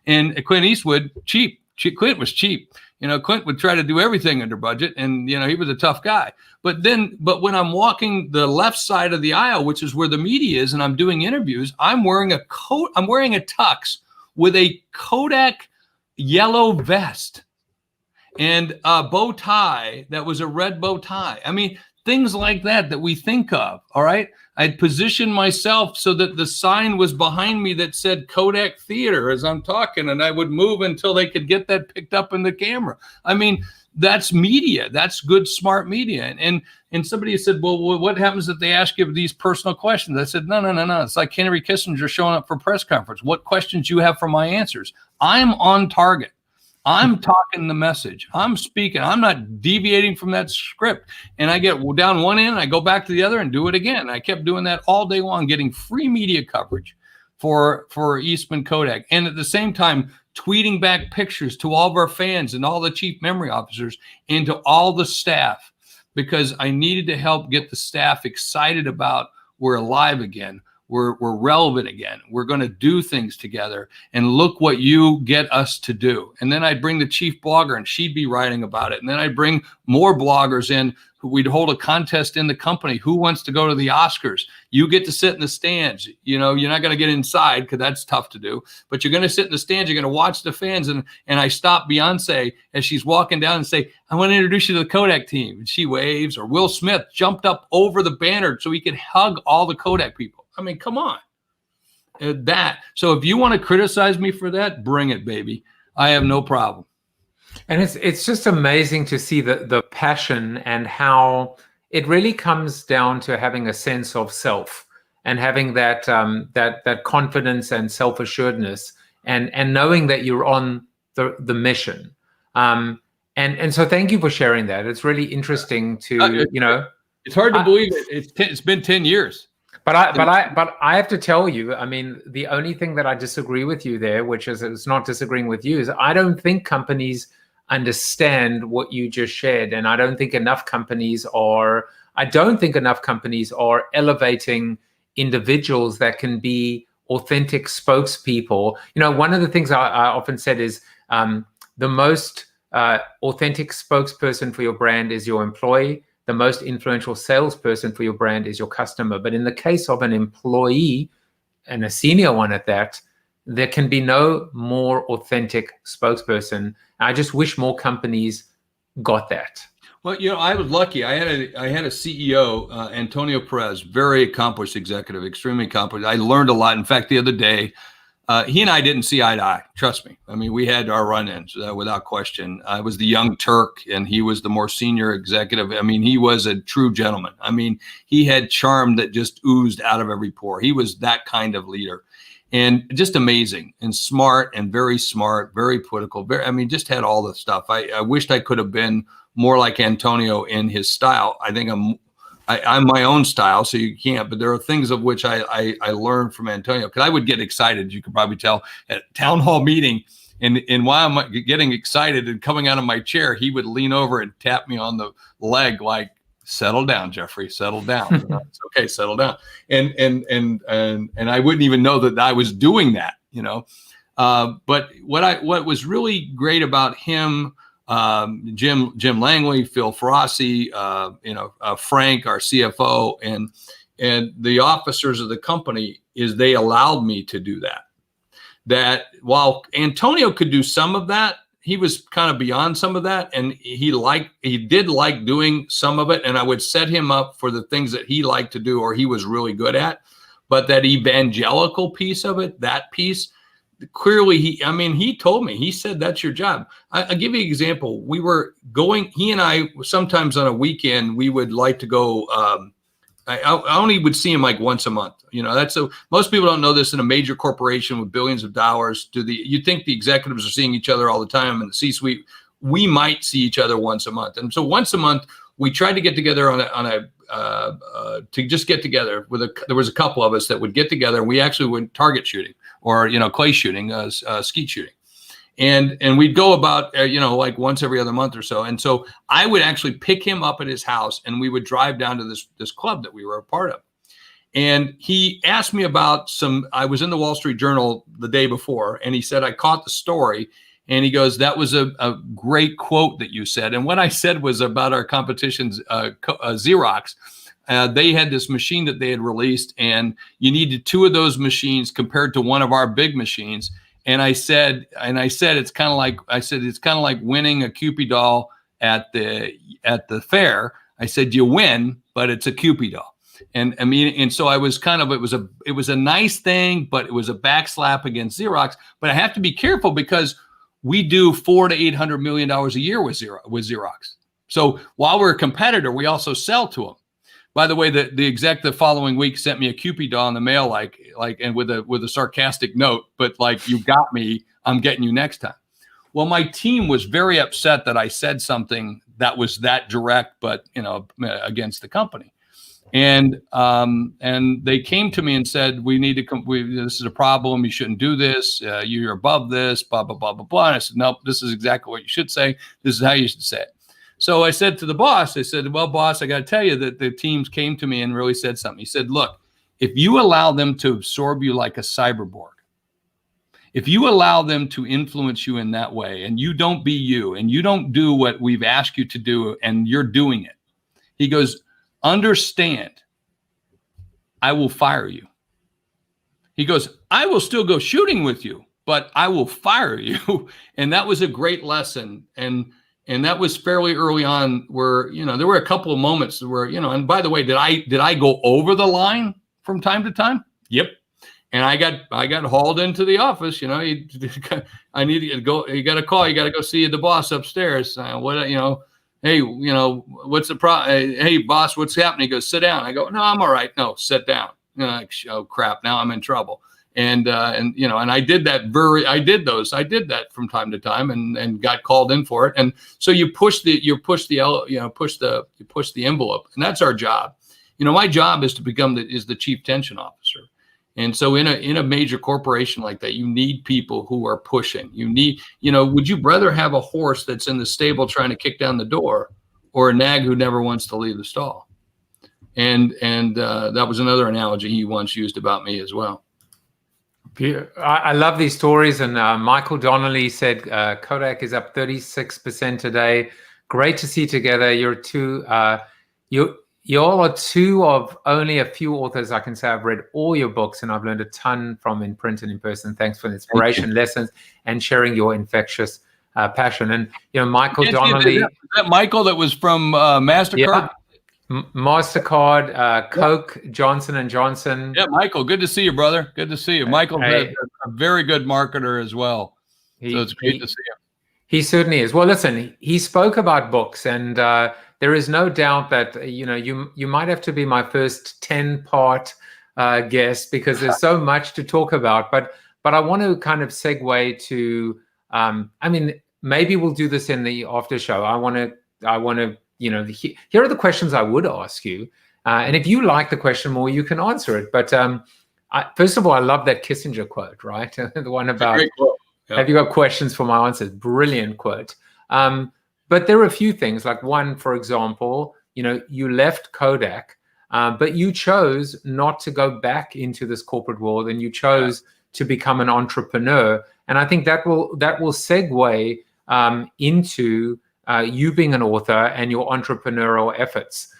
And Clint Eastwood, cheap. Clint was cheap. You know, Clint would try to do everything under budget, and you know, he was a tough guy. But when I'm walking the left side of the aisle, which is where the media is, and I'm doing interviews, I'm wearing a coat. I'm wearing a tux with a Kodak yellow vest and a bow tie that was a red bow tie. I mean, things like that we think of. All right. I'd positioned myself so that the sign was behind me that said Kodak Theater as I'm talking, and I would move until they could get that picked up in the camera. I mean, that's media. That's good, smart media. And somebody said, well, what happens if they ask you these personal questions? I said, no. It's like Henry Kissinger showing up for a press conference. What questions you have for my answers? I'm on target. I'm talking the message. I'm speaking. I'm not deviating from that script. And I get down one end, I go back to the other and do it again. I kept doing that all day long, getting free media coverage for Eastman Kodak. And at the same time, tweeting back pictures to all of our fans and all the chief memory officers and to all the staff, because I needed to help get the staff excited about we're alive again. We're relevant again. We're going to do things together, and look what you get us to do. And then I'd bring the chief blogger, and she'd be writing about it. And then I'd bring more bloggers in. We'd hold a contest in the company. Who wants to go to the Oscars? You get to sit in the stands. You know, you're not going to get inside because that's tough to do, but you're going to sit in the stands. You're going to watch the fans. And I stop Beyonce as she's walking down and say, I want to introduce you to the Kodak team. And she waves. Or Will Smith jumped up over the banner so he could hug all the Kodak people. I mean, come on. So if you want to criticize me for that, bring it, baby. I have no problem. And it's just amazing to see the passion and how it really comes down to having a sense of self and having that that confidence and self-assuredness and knowing that you're on the mission. And so thank you for sharing that. It's really interesting to, you know. It's hard to believe it. It's been 10 years. But I have to tell you, I mean, the only thing that I disagree with you there, which is it's not disagreeing with you, is I don't think companies understand what you just shared, and I don't think enough companies are elevating individuals that can be authentic spokespeople. You know, one of the things I often said is the most authentic spokesperson for your brand is your employee. The most influential salesperson for your brand is your customer. But in the case of an employee, and a senior one at that, there can be no more authentic spokesperson. I just wish more companies got that. Well, you know, I was lucky. I had a CEO, Antonio Perez, very accomplished executive, extremely accomplished. I learned a lot. In fact, the other day, he and I didn't see eye to eye. Trust me. I mean, we had our run-ins without question. I was the young Turk, and he was the more senior executive. I mean, he was a true gentleman. I mean, he had charm that just oozed out of every pore. He was that kind of leader, and just amazing and smart, very political. Just had all the stuff. I wished I could have been more like Antonio in his style. I think I'm my own style, so you can't, but there are things of which I learned from Antonio, because I would get excited, you could probably tell, at a town hall meeting, and while I'm getting excited and coming out of my chair, he would lean over and tap me on the leg like, settle down, Jeffrey, settle down. It's okay, settle down. And I wouldn't even know that I was doing that, you know. But what was really great about him, Jim Langley, Phil Ferrassi, Frank, our CFO, and the officers of the company, is they allowed me to do that. That while Antonio could do some of that, he was kind of beyond some of that, and he did like doing some of it, and I would set him up for the things that he liked to do or he was really good at. But that evangelical piece of it, that piece, clearly he told me, he said, that's your job. I'll give you an example. We were going, he and I, sometimes on a weekend, we would like to go, I only would see him like once a month. You know, most people don't know this. In a major corporation with billions of dollars, you think the executives are seeing each other all the time in the C-suite. We might see each other once a month. And so once a month, we tried to get together to just get together there was a couple of us that would get together, and we actually went target shooting or, clay shooting, skeet shooting. And we'd go about, like once every other month or so. And so I would actually pick him up at his house, and we would drive down to this club that we were a part of. And he asked me about I was in the Wall Street Journal the day before, and he said, I caught the story. And he goes, that was a great quote that you said. And what I said was about our competition's Xerox. They had this machine that they had released, and you needed 2 of those machines compared to one of our big machines. And I said, it's kind of like winning a Cupid doll at the fair. I said, you win, but it's a Cupid doll. And I mean, and so I was kind of, it was a nice thing, but it was a backslap against Xerox. But I have to be careful because we do $400 to $800 million a year with Xerox. So while we're a competitor, we also sell to them. By the way, the exec the following week sent me a Cupid doll in the mail, and with a sarcastic note, but like, you got me, I'm getting you next time. Well, my team was very upset that I said something that was that direct, but against the company. And they came to me and said, we need to this is a problem. You shouldn't do this. You're above this, blah, blah, blah, blah, blah. And I said, nope, this is exactly what you should say. This is how you should say it. So I said to the boss, I said, well, boss, I got to tell you that the teams came to me and really said something. He said, look, if you allow them to absorb you like a cyberborg, if you allow them to influence you in that way, and you don't be you, and you don't do what we've asked you to do, and you're doing it, he goes, understand, I will fire you. He goes, I will still go shooting with you, but I will fire you. And that was a great lesson. And that was fairly early on where, there were a couple of moments where, and by the way, did I go over the line from time to time? Yep. And I got hauled into the office, I need to go, you got to call, you got to go see the boss upstairs. Hey, what's the problem? Hey, boss, what's happening? He goes, sit down. I go, no, I'm all right. No, sit down. Oh crap. Now I'm in trouble. And I did that I did that from time to time and got called in for it. And so you push the envelope, and that's our job. My job is to become the chief tension officer. And so in a major corporation like that, you need people who are pushing. You need, would you rather have a horse that's in the stable trying to kick down the door, or a nag who never wants to leave the stall? And that was another analogy he once used about me as well. I love these stories. And Michael Donnelly said Kodak is up 36% today. Great to see you together. You all are 2 of only a few authors I can say I've read all your books, and I've learned a ton from in print and in person. Thanks for the inspiration, lessons, and sharing your infectious passion. And Michael Donnelly, is that Michael that was from MasterCard? Yeah. MasterCard, Coke, Johnson & Johnson. Yeah, Michael, good to see you, brother. Good to see you. Michael's a very good marketer as well. So it's great to see you. He certainly is. Well, listen, he spoke about books, and there is no doubt that you might have to be my first 10-part guest, because there's so much to talk about. But I want to kind of segue to, maybe we'll do this in the after show. I want to. Here are the questions I would ask you. And if you like the question more, you can answer it. But first of all, I love that Kissinger quote, right? The one about, have you got questions for my answers? Brilliant quote. But there are a few things, like one, for example, you left Kodak, but you chose not to go back into this corporate world, and you chose to become an entrepreneur. And I think that will segue into you being an author and your entrepreneurial efforts.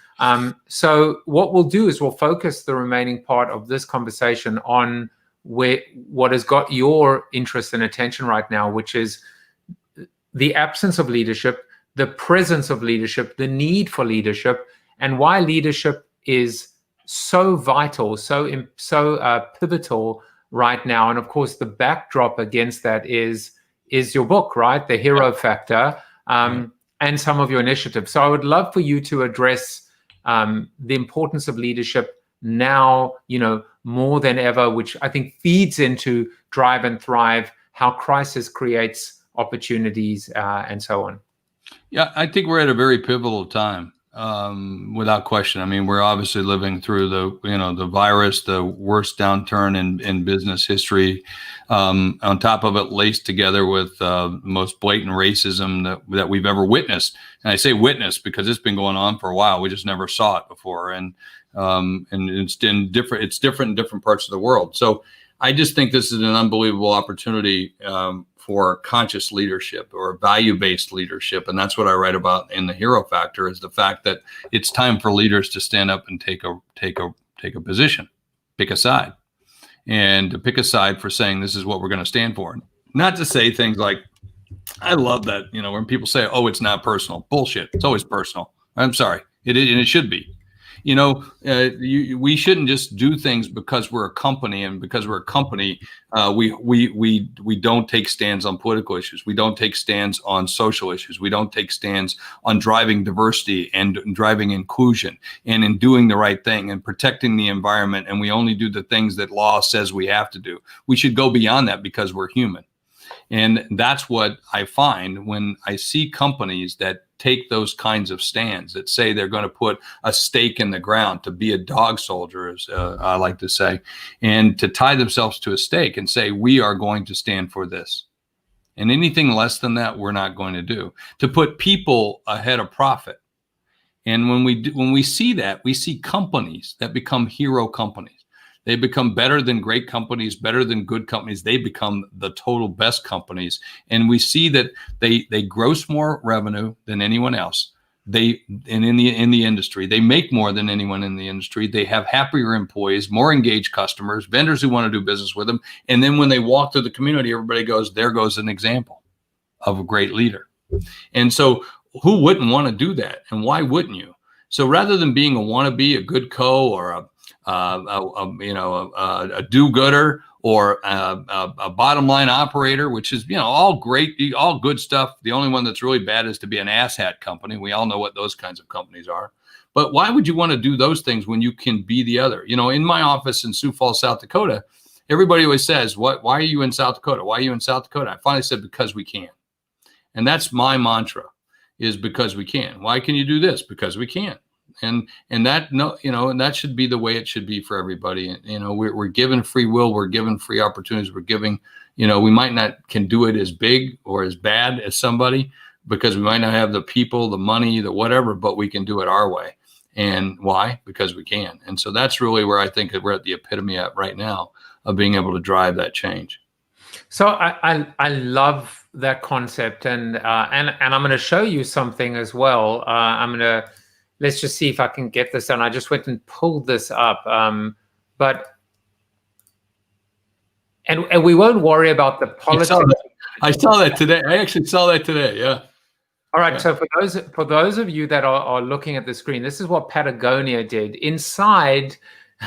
So what we'll do is we'll focus the remaining part of this conversation on what has got your interest and attention right now, which is the absence of leadership, the presence of leadership, the need for leadership, and why leadership is so vital, so pivotal right now. And of course, the backdrop against that is your book, right? The Hero Factor. And some of your initiatives. So I would love for you to address the importance of leadership now, more than ever, which I think feeds into Drive and Thrive, how crisis creates opportunities, and so on. Yeah, I think we're at a very pivotal time, without question. I mean, we're obviously living through the virus, the worst downturn in business history. On top of it, laced together with the most blatant racism that we've ever witnessed. And I say witnessed because it's been going on for a while. We just never saw it before. And it's different in different parts of the world. So I just think this is an unbelievable opportunity for conscious leadership or value-based leadership. And that's what I write about in the Hero Factor, is the fact that it's time for leaders to stand up and take a position, pick a side, and to pick a side for saying this is what we're going to stand for. Not to say things like, I love that, when people say, oh, it's not personal. Bullshit. It's always personal. I'm sorry. It is, and it should be. We shouldn't just do things because we're a company, and because we're a company, we don't take stands on political issues. We don't take stands on social issues. We don't take stands on driving diversity and driving inclusion and in doing the right thing and protecting the environment. And we only do the things that law says we have to do. We should go beyond that because we're human. And that's what I find when I see companies that take those kinds of stands, that say they're going to put a stake in the ground, to be a dog soldier, as I like to say, and to tie themselves to a stake and say, we are going to stand for this. And anything less than that, we're not going to do. To put people ahead of profit. And when we see that, we see companies that become hero companies. They become better than great companies, better than good companies. They become the total best companies. And we see that they gross more revenue than anyone else. In the industry, they make more than anyone in the industry. They have happier employees, more engaged customers, vendors who want to do business with them. And then when they walk through the community, everybody goes, there goes an example of a great leader. And so who wouldn't want to do that? And why wouldn't you? So rather than being a wannabe, a good or a do-gooder or a bottom line operator, which is, all great, all good stuff. The only one that's really bad is to be an asshat company. We all know what those kinds of companies are. But why would you want to do those things when you can be the other? In my office in Sioux Falls, South Dakota, everybody always says, why are you in South Dakota? Why are you in South Dakota? I finally said, because we can. And that's my mantra, is because we can. Why can you do this? Because we can. And that, and that should be the way it should be for everybody. We're given free will. We're given free opportunities. We're giving, we might not can do it as big or as bad as somebody, because we might not have the people, the money, the whatever, but we can do it our way. And why? Because we can. And so that's really where I think we're at the epitome at right now of being able to drive that change. So I love that concept, and I'm going to show you something as well. Let's just see if I can get this done. I just went and pulled this up, and we won't worry about the politics. I saw that today. I actually saw that today. Yeah. All right. Yeah. So for those of you that are looking at the screen, this is what Patagonia did. Inside,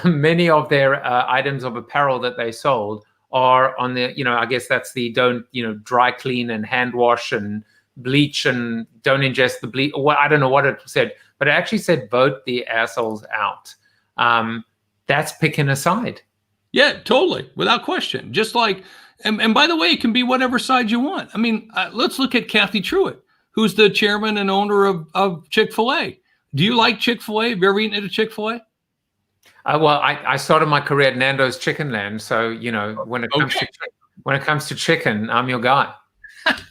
many of their items of apparel that they sold are on the, I guess that's the don't, dry clean and hand wash and bleach and don't ingest the bleach. Well, I don't know what it said, but it actually said vote the assholes out. That's picking a side. Yeah, totally. Without question. Just like, and by the way, it can be whatever side you want. I mean, let's look at Kathy Truitt, who's the chairman and owner of Chick-fil-A. Do you like Chick-fil-A? Have you ever eaten at a Chick-fil-A? Well, I started my career at Nando's Chicken Land. So, when it comes to chicken, I'm your guy.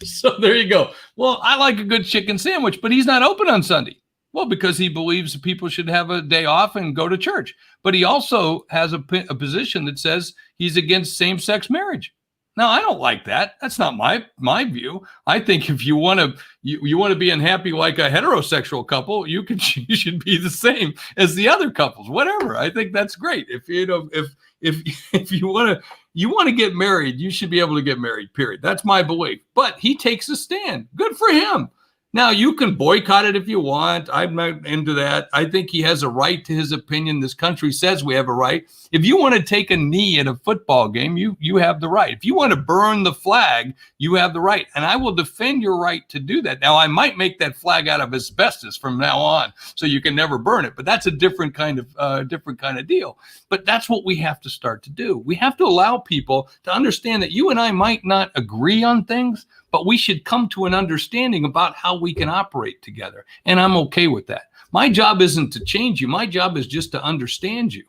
So there you go. Well, I like a good chicken sandwich, but he's not open on Sunday. Well, because he believes people should have a day off and go to church. But he also has a position that says he's against same-sex marriage. Now, I don't like that. That's not my view. I think if you want to be unhappy like a heterosexual couple, you should be the same as the other couples. Whatever. I think that's great. If you want to get married, you should be able to get married. Period. That's my belief. But he takes a stand. Good for him. Now, you can boycott it if you want. I'm not into that. I think he has a right to his opinion. This country says we have a right. If you want to take a knee at a football game, you have the right. If you want to burn the flag, you have the right. And I will defend your right to do that. Now, I might make that flag out of asbestos from now on, so you can never burn it. But that's a different kind of deal. But that's what we have to start to do. We have to allow people to understand that you and I might not agree on things, but we should come to an understanding about how we can operate together. And I'm okay with that. My job isn't to change you. My job is just to understand you.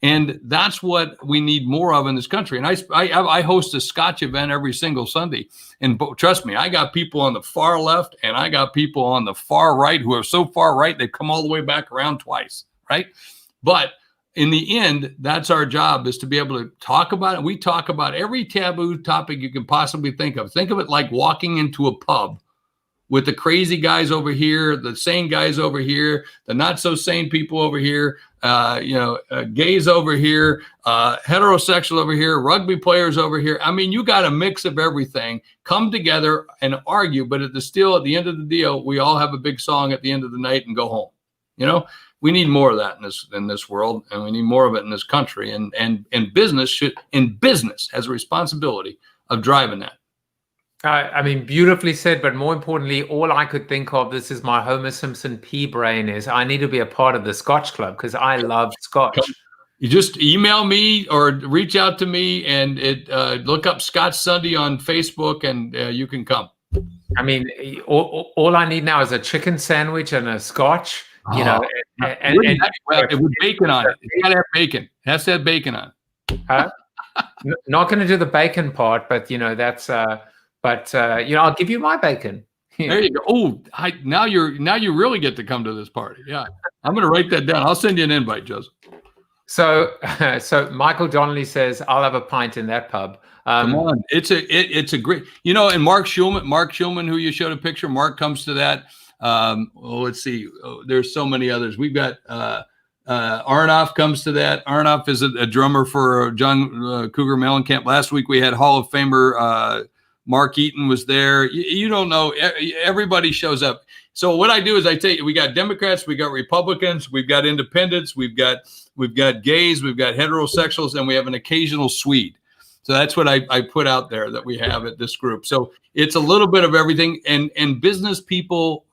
And that's what we need more of in this country. And I host a Scotch event every single Sunday. And trust me, I got people on the far left and I got people on the far right who are so far right, they've come all the way back around twice, right? But in the end, that's our job, is to be able to talk about it. We talk about every taboo topic you can possibly think of. Think of it like walking into a pub with the crazy guys over here, the sane guys over here, the not so sane people over here, gays over here, heterosexual over here, rugby players over here. I mean, you got a mix of everything. Come together and argue, but at the end of the deal, we all have a big song at the end of the night and go home. You know, we need more of that in this world, and we need more of it in this country. And business has a responsibility of driving that. I mean, beautifully said, but more importantly, all I could think of, this is my Homer Simpson pea brain, is I need to be a part of the Scotch Club because I love Scotch. You just email me or reach out to me and look up Scotch Sunday on Facebook and you can come. I mean, all I need now is a chicken sandwich and a Scotch, and with bacon on it. It's got to have bacon. It has to have bacon on it. Not going to do the bacon part, but that's. I'll give you my bacon. There you go. Oh, now you really get to come to this party. Yeah, I'm going to write that down. I'll send you an invite, Joseph. So Michael Donnelly says, "I'll have a pint in that pub." Come on, it's a great, and Mark Schulman, who you showed a picture. Mark comes to that. Let's see. There's so many others. We've got Arnoff comes to that. Arnoff is a drummer for John Cougar Mellencamp. Last week we had Hall of Famer. Mark Eaton was there. You don't know. Everybody shows up. So what I do is we got Democrats, we got Republicans, we've got independents, we've got gays, we've got heterosexuals, and we have an occasional Swede. So that's what I put out there that we have at this group. So it's a little bit of everything, and business people,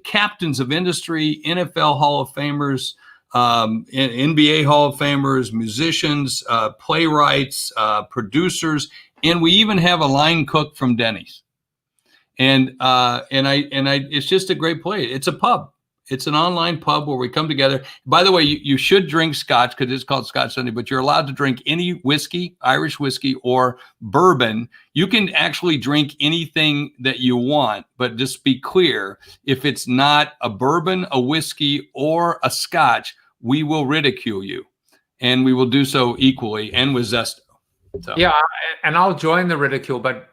captains of industry, NFL Hall of Famers, NBA Hall of Famers, musicians, playwrights, producers. And we even have a line cook from Denny's, and it's just a great place. It's a pub. It's an online pub where we come together. By the way, you should drink Scotch because it's called Scotch Sunday, but you're allowed to drink any whiskey, Irish whiskey or bourbon. You can actually drink anything that you want, but just be clear, if it's not a bourbon, a whiskey, or a Scotch, we will ridicule you, and we will do so equally and with zest. So. Yeah, and I'll join the ridicule, but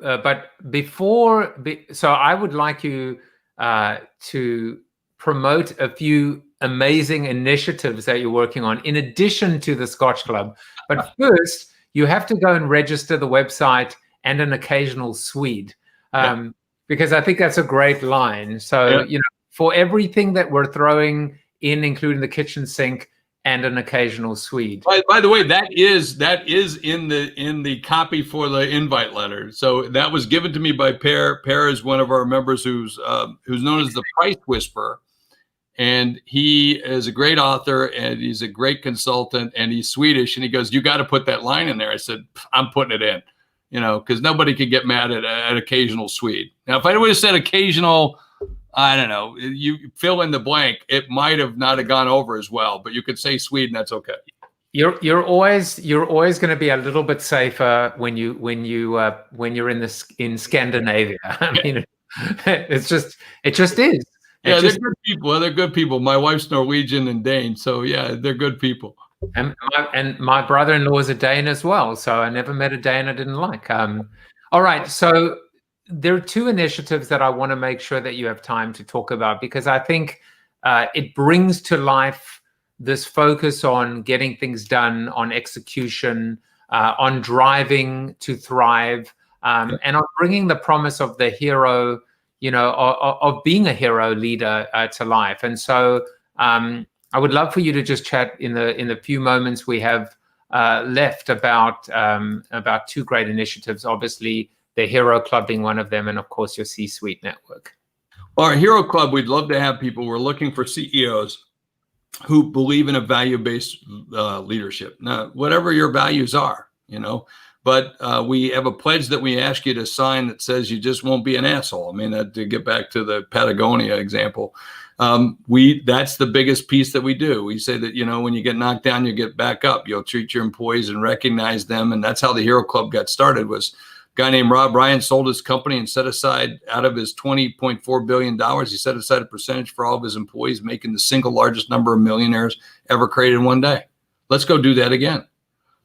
so I would like you to promote a few amazing initiatives that you're working on in addition to the Scotch Club. But first, you have to go and register the website and an occasional Swede, because I think that's a great line. So for everything that we're throwing in, including the kitchen sink, and an occasional Swede. By the way, that is in the copy for the invite letter. So that was given to me by Per. Per is one of our members who's known as the Price Whisperer, and he is a great author and he's a great consultant and he's Swedish. And he goes, "You got to put that line in there." I said, "I'm putting it in," because nobody could get mad at occasional Swede. Now, if I would have said occasional, I don't know, you fill in the blank, it might have not have gone over as well, but you could say Sweden, that's okay. You're always going to be a little bit safer when you're in Scandinavia. I mean, it just is. Yeah, they're good people. They're good people. My wife's Norwegian and Dane, so yeah, they're good people. And my brother-in-law is a Dane as well, so I never met a Dane I didn't like. All right, so there are two initiatives that I want to make sure that you have time to talk about, because I think it brings to life this focus on getting things done, on execution, on driving to thrive, and on bringing the promise of the hero, of being a hero leader to life. And so I would love for you to just chat in the few moments we have left about two great initiatives, obviously the Hero Club being one of them, and of course your C-Suite network. Well, our Hero Club, we'd love to have people. We're looking for CEOs who believe in a value-based leadership. Now, whatever your values are, but we have a pledge that we ask you to sign that says you just won't be an asshole. I mean, to get back to the Patagonia example, that's the biggest piece that we do. We say that, when you get knocked down, you get back up. You'll treat your employees and recognize them. And that's how the Hero Club got started. Was a guy named Rob Ryan sold his company and set aside, out of his $20.4 billion, he set aside a percentage for all of his employees, making the single largest number of millionaires ever created in one day. Let's go do that again.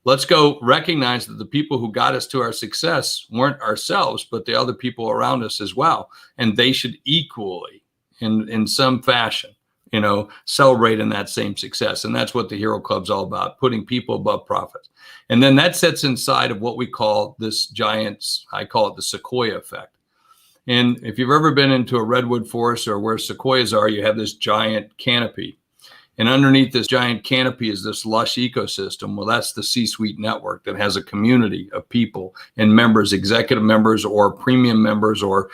Let's go recognize that the people who got us to our success weren't ourselves, but the other people around us as well. And they should equally, in some fashion, celebrate in that same success. And that's what the Hero Club's all about, putting people above profits. And then that sets inside of what we call this giant, I call it the sequoia effect. And if you've ever been into a redwood forest or where sequoias are, you have this giant canopy. And underneath this giant canopy is this lush ecosystem. Well, that's the C-suite network that has a community of people and members, executive members or premium members or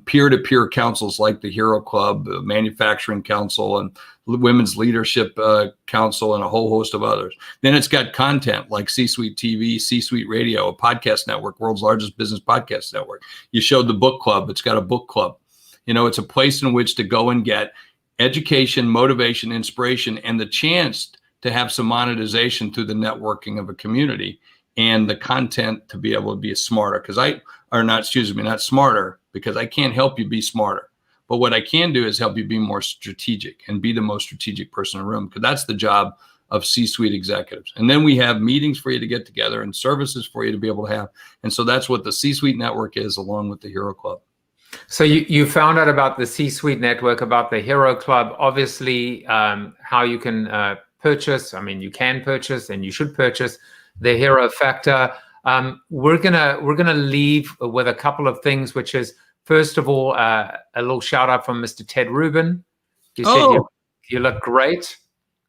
peer-to-peer councils like the Hero Club, the Manufacturing Council, and Women's Leadership Council, and a whole host of others. Then it's got content like C-Suite TV, C-Suite Radio, a podcast network, world's largest business podcast network. You showed the book club. It's got a book club. It's a place in which to go and get education, motivation, inspiration, and the chance to have some monetization through the networking of a community and the content to be able to be smarter. Not smarter, because I can't help you be smarter. But what I can do is help you be more strategic and be the most strategic person in the room, because that's the job of C-suite executives. And then we have meetings for you to get together and services for you to be able to have. And so that's what the C-suite network is, along with the Hero Club. So you found out about the C-suite network, about the Hero Club, obviously how you can purchase. I mean, you can purchase and you should purchase the Hero Factor. We're gonna leave with a couple of things, which is, first of all, a little shout out from Mr. Ted Rubin. He said you look great.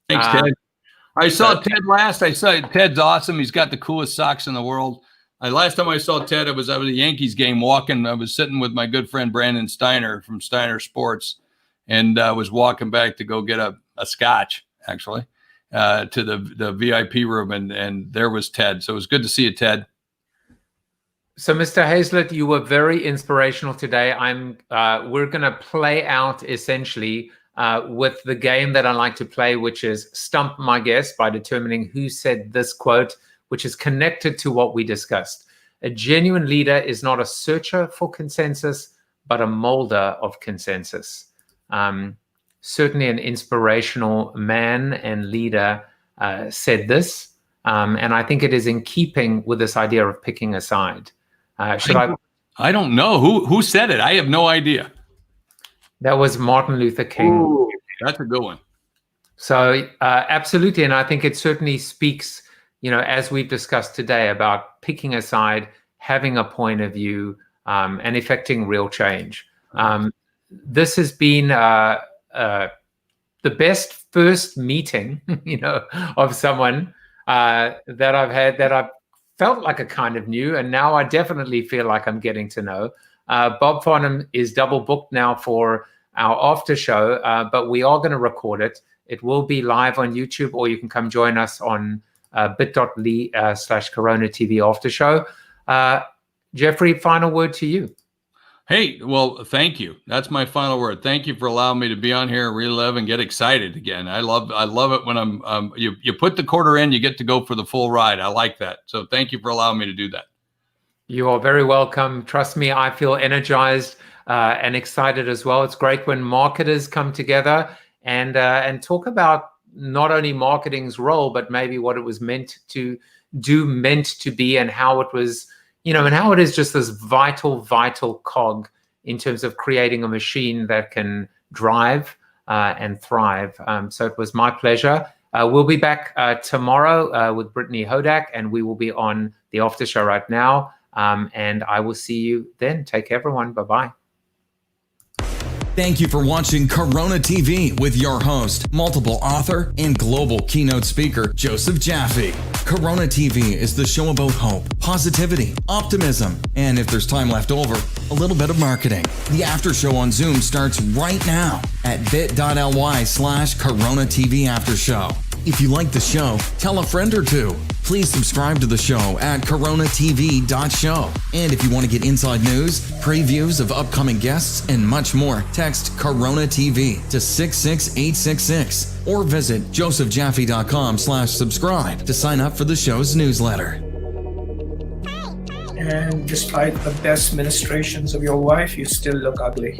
Thanks, Ted. I saw Ted last. I saw Ted's awesome. He's got the coolest socks in the world. Last time I saw Ted, I was at a Yankees game walking. I was sitting with my good friend Brandon Steiner from Steiner Sports, and I was walking back to go get a scotch, actually, to the VIP room, and there was Ted. So it was good to see you, Ted. So, Mr. Hayzlett, you were very inspirational today. We're going to play out essentially with the game that I like to play, which is Stump My Guest, by determining who said this quote, which is connected to what we discussed. A genuine leader is not a searcher for consensus, but a molder of consensus. Certainly an inspirational man and leader said this, and I think it is in keeping with this idea of picking a side. I don't know. Who said it? I have no idea. That was Martin Luther King. Ooh, that's a good one. So absolutely, and I think it certainly speaks, as we've discussed today, about picking a side, having a point of view, and effecting real change. This has been the best first meeting, of someone that I've had, that I've felt like I kind of knew, and now I definitely feel like I'm getting to know. Bob Farnham is double booked now for our after show, but we are going to record it. It will be live on YouTube, or you can come join us on bit.ly/CoronaTV after show. Jeffrey, final word to you. Hey, well, thank you. That's my final word. Thank you for allowing me to be on here, relive, and get excited again. I love it when you put the quarter in, you get to go for the full ride. I like that. So thank you for allowing me to do that. You are very welcome. Trust me, I feel energized and excited as well. It's great when marketers come together and talk about not only marketing's role, but maybe what it was meant to do, meant to be, and how it was, and how it is just this vital cog in terms of creating a machine that can drive and thrive. So it was my pleasure. We'll be back tomorrow with Brittany Hodak, and we will be on the after show right now. And I will see you then. Take care, everyone. Bye-bye. Thank you for watching Corona TV with your host, multiple author and global keynote speaker, Joseph Jaffe. Corona TV is the show about hope, positivity, optimism, and if there's time left over, a little bit of marketing. The after show on Zoom starts right now at bit.ly/CoronaTV after show. If you like the show, tell a friend or two. Please subscribe to the show at CoronaTV.show. And if you want to get inside news, previews of upcoming guests, and much more, text Corona TV to 66866 or visit josephjaffe.com/subscribe to sign up for the show's newsletter. And despite the best ministrations of your wife, you still look ugly.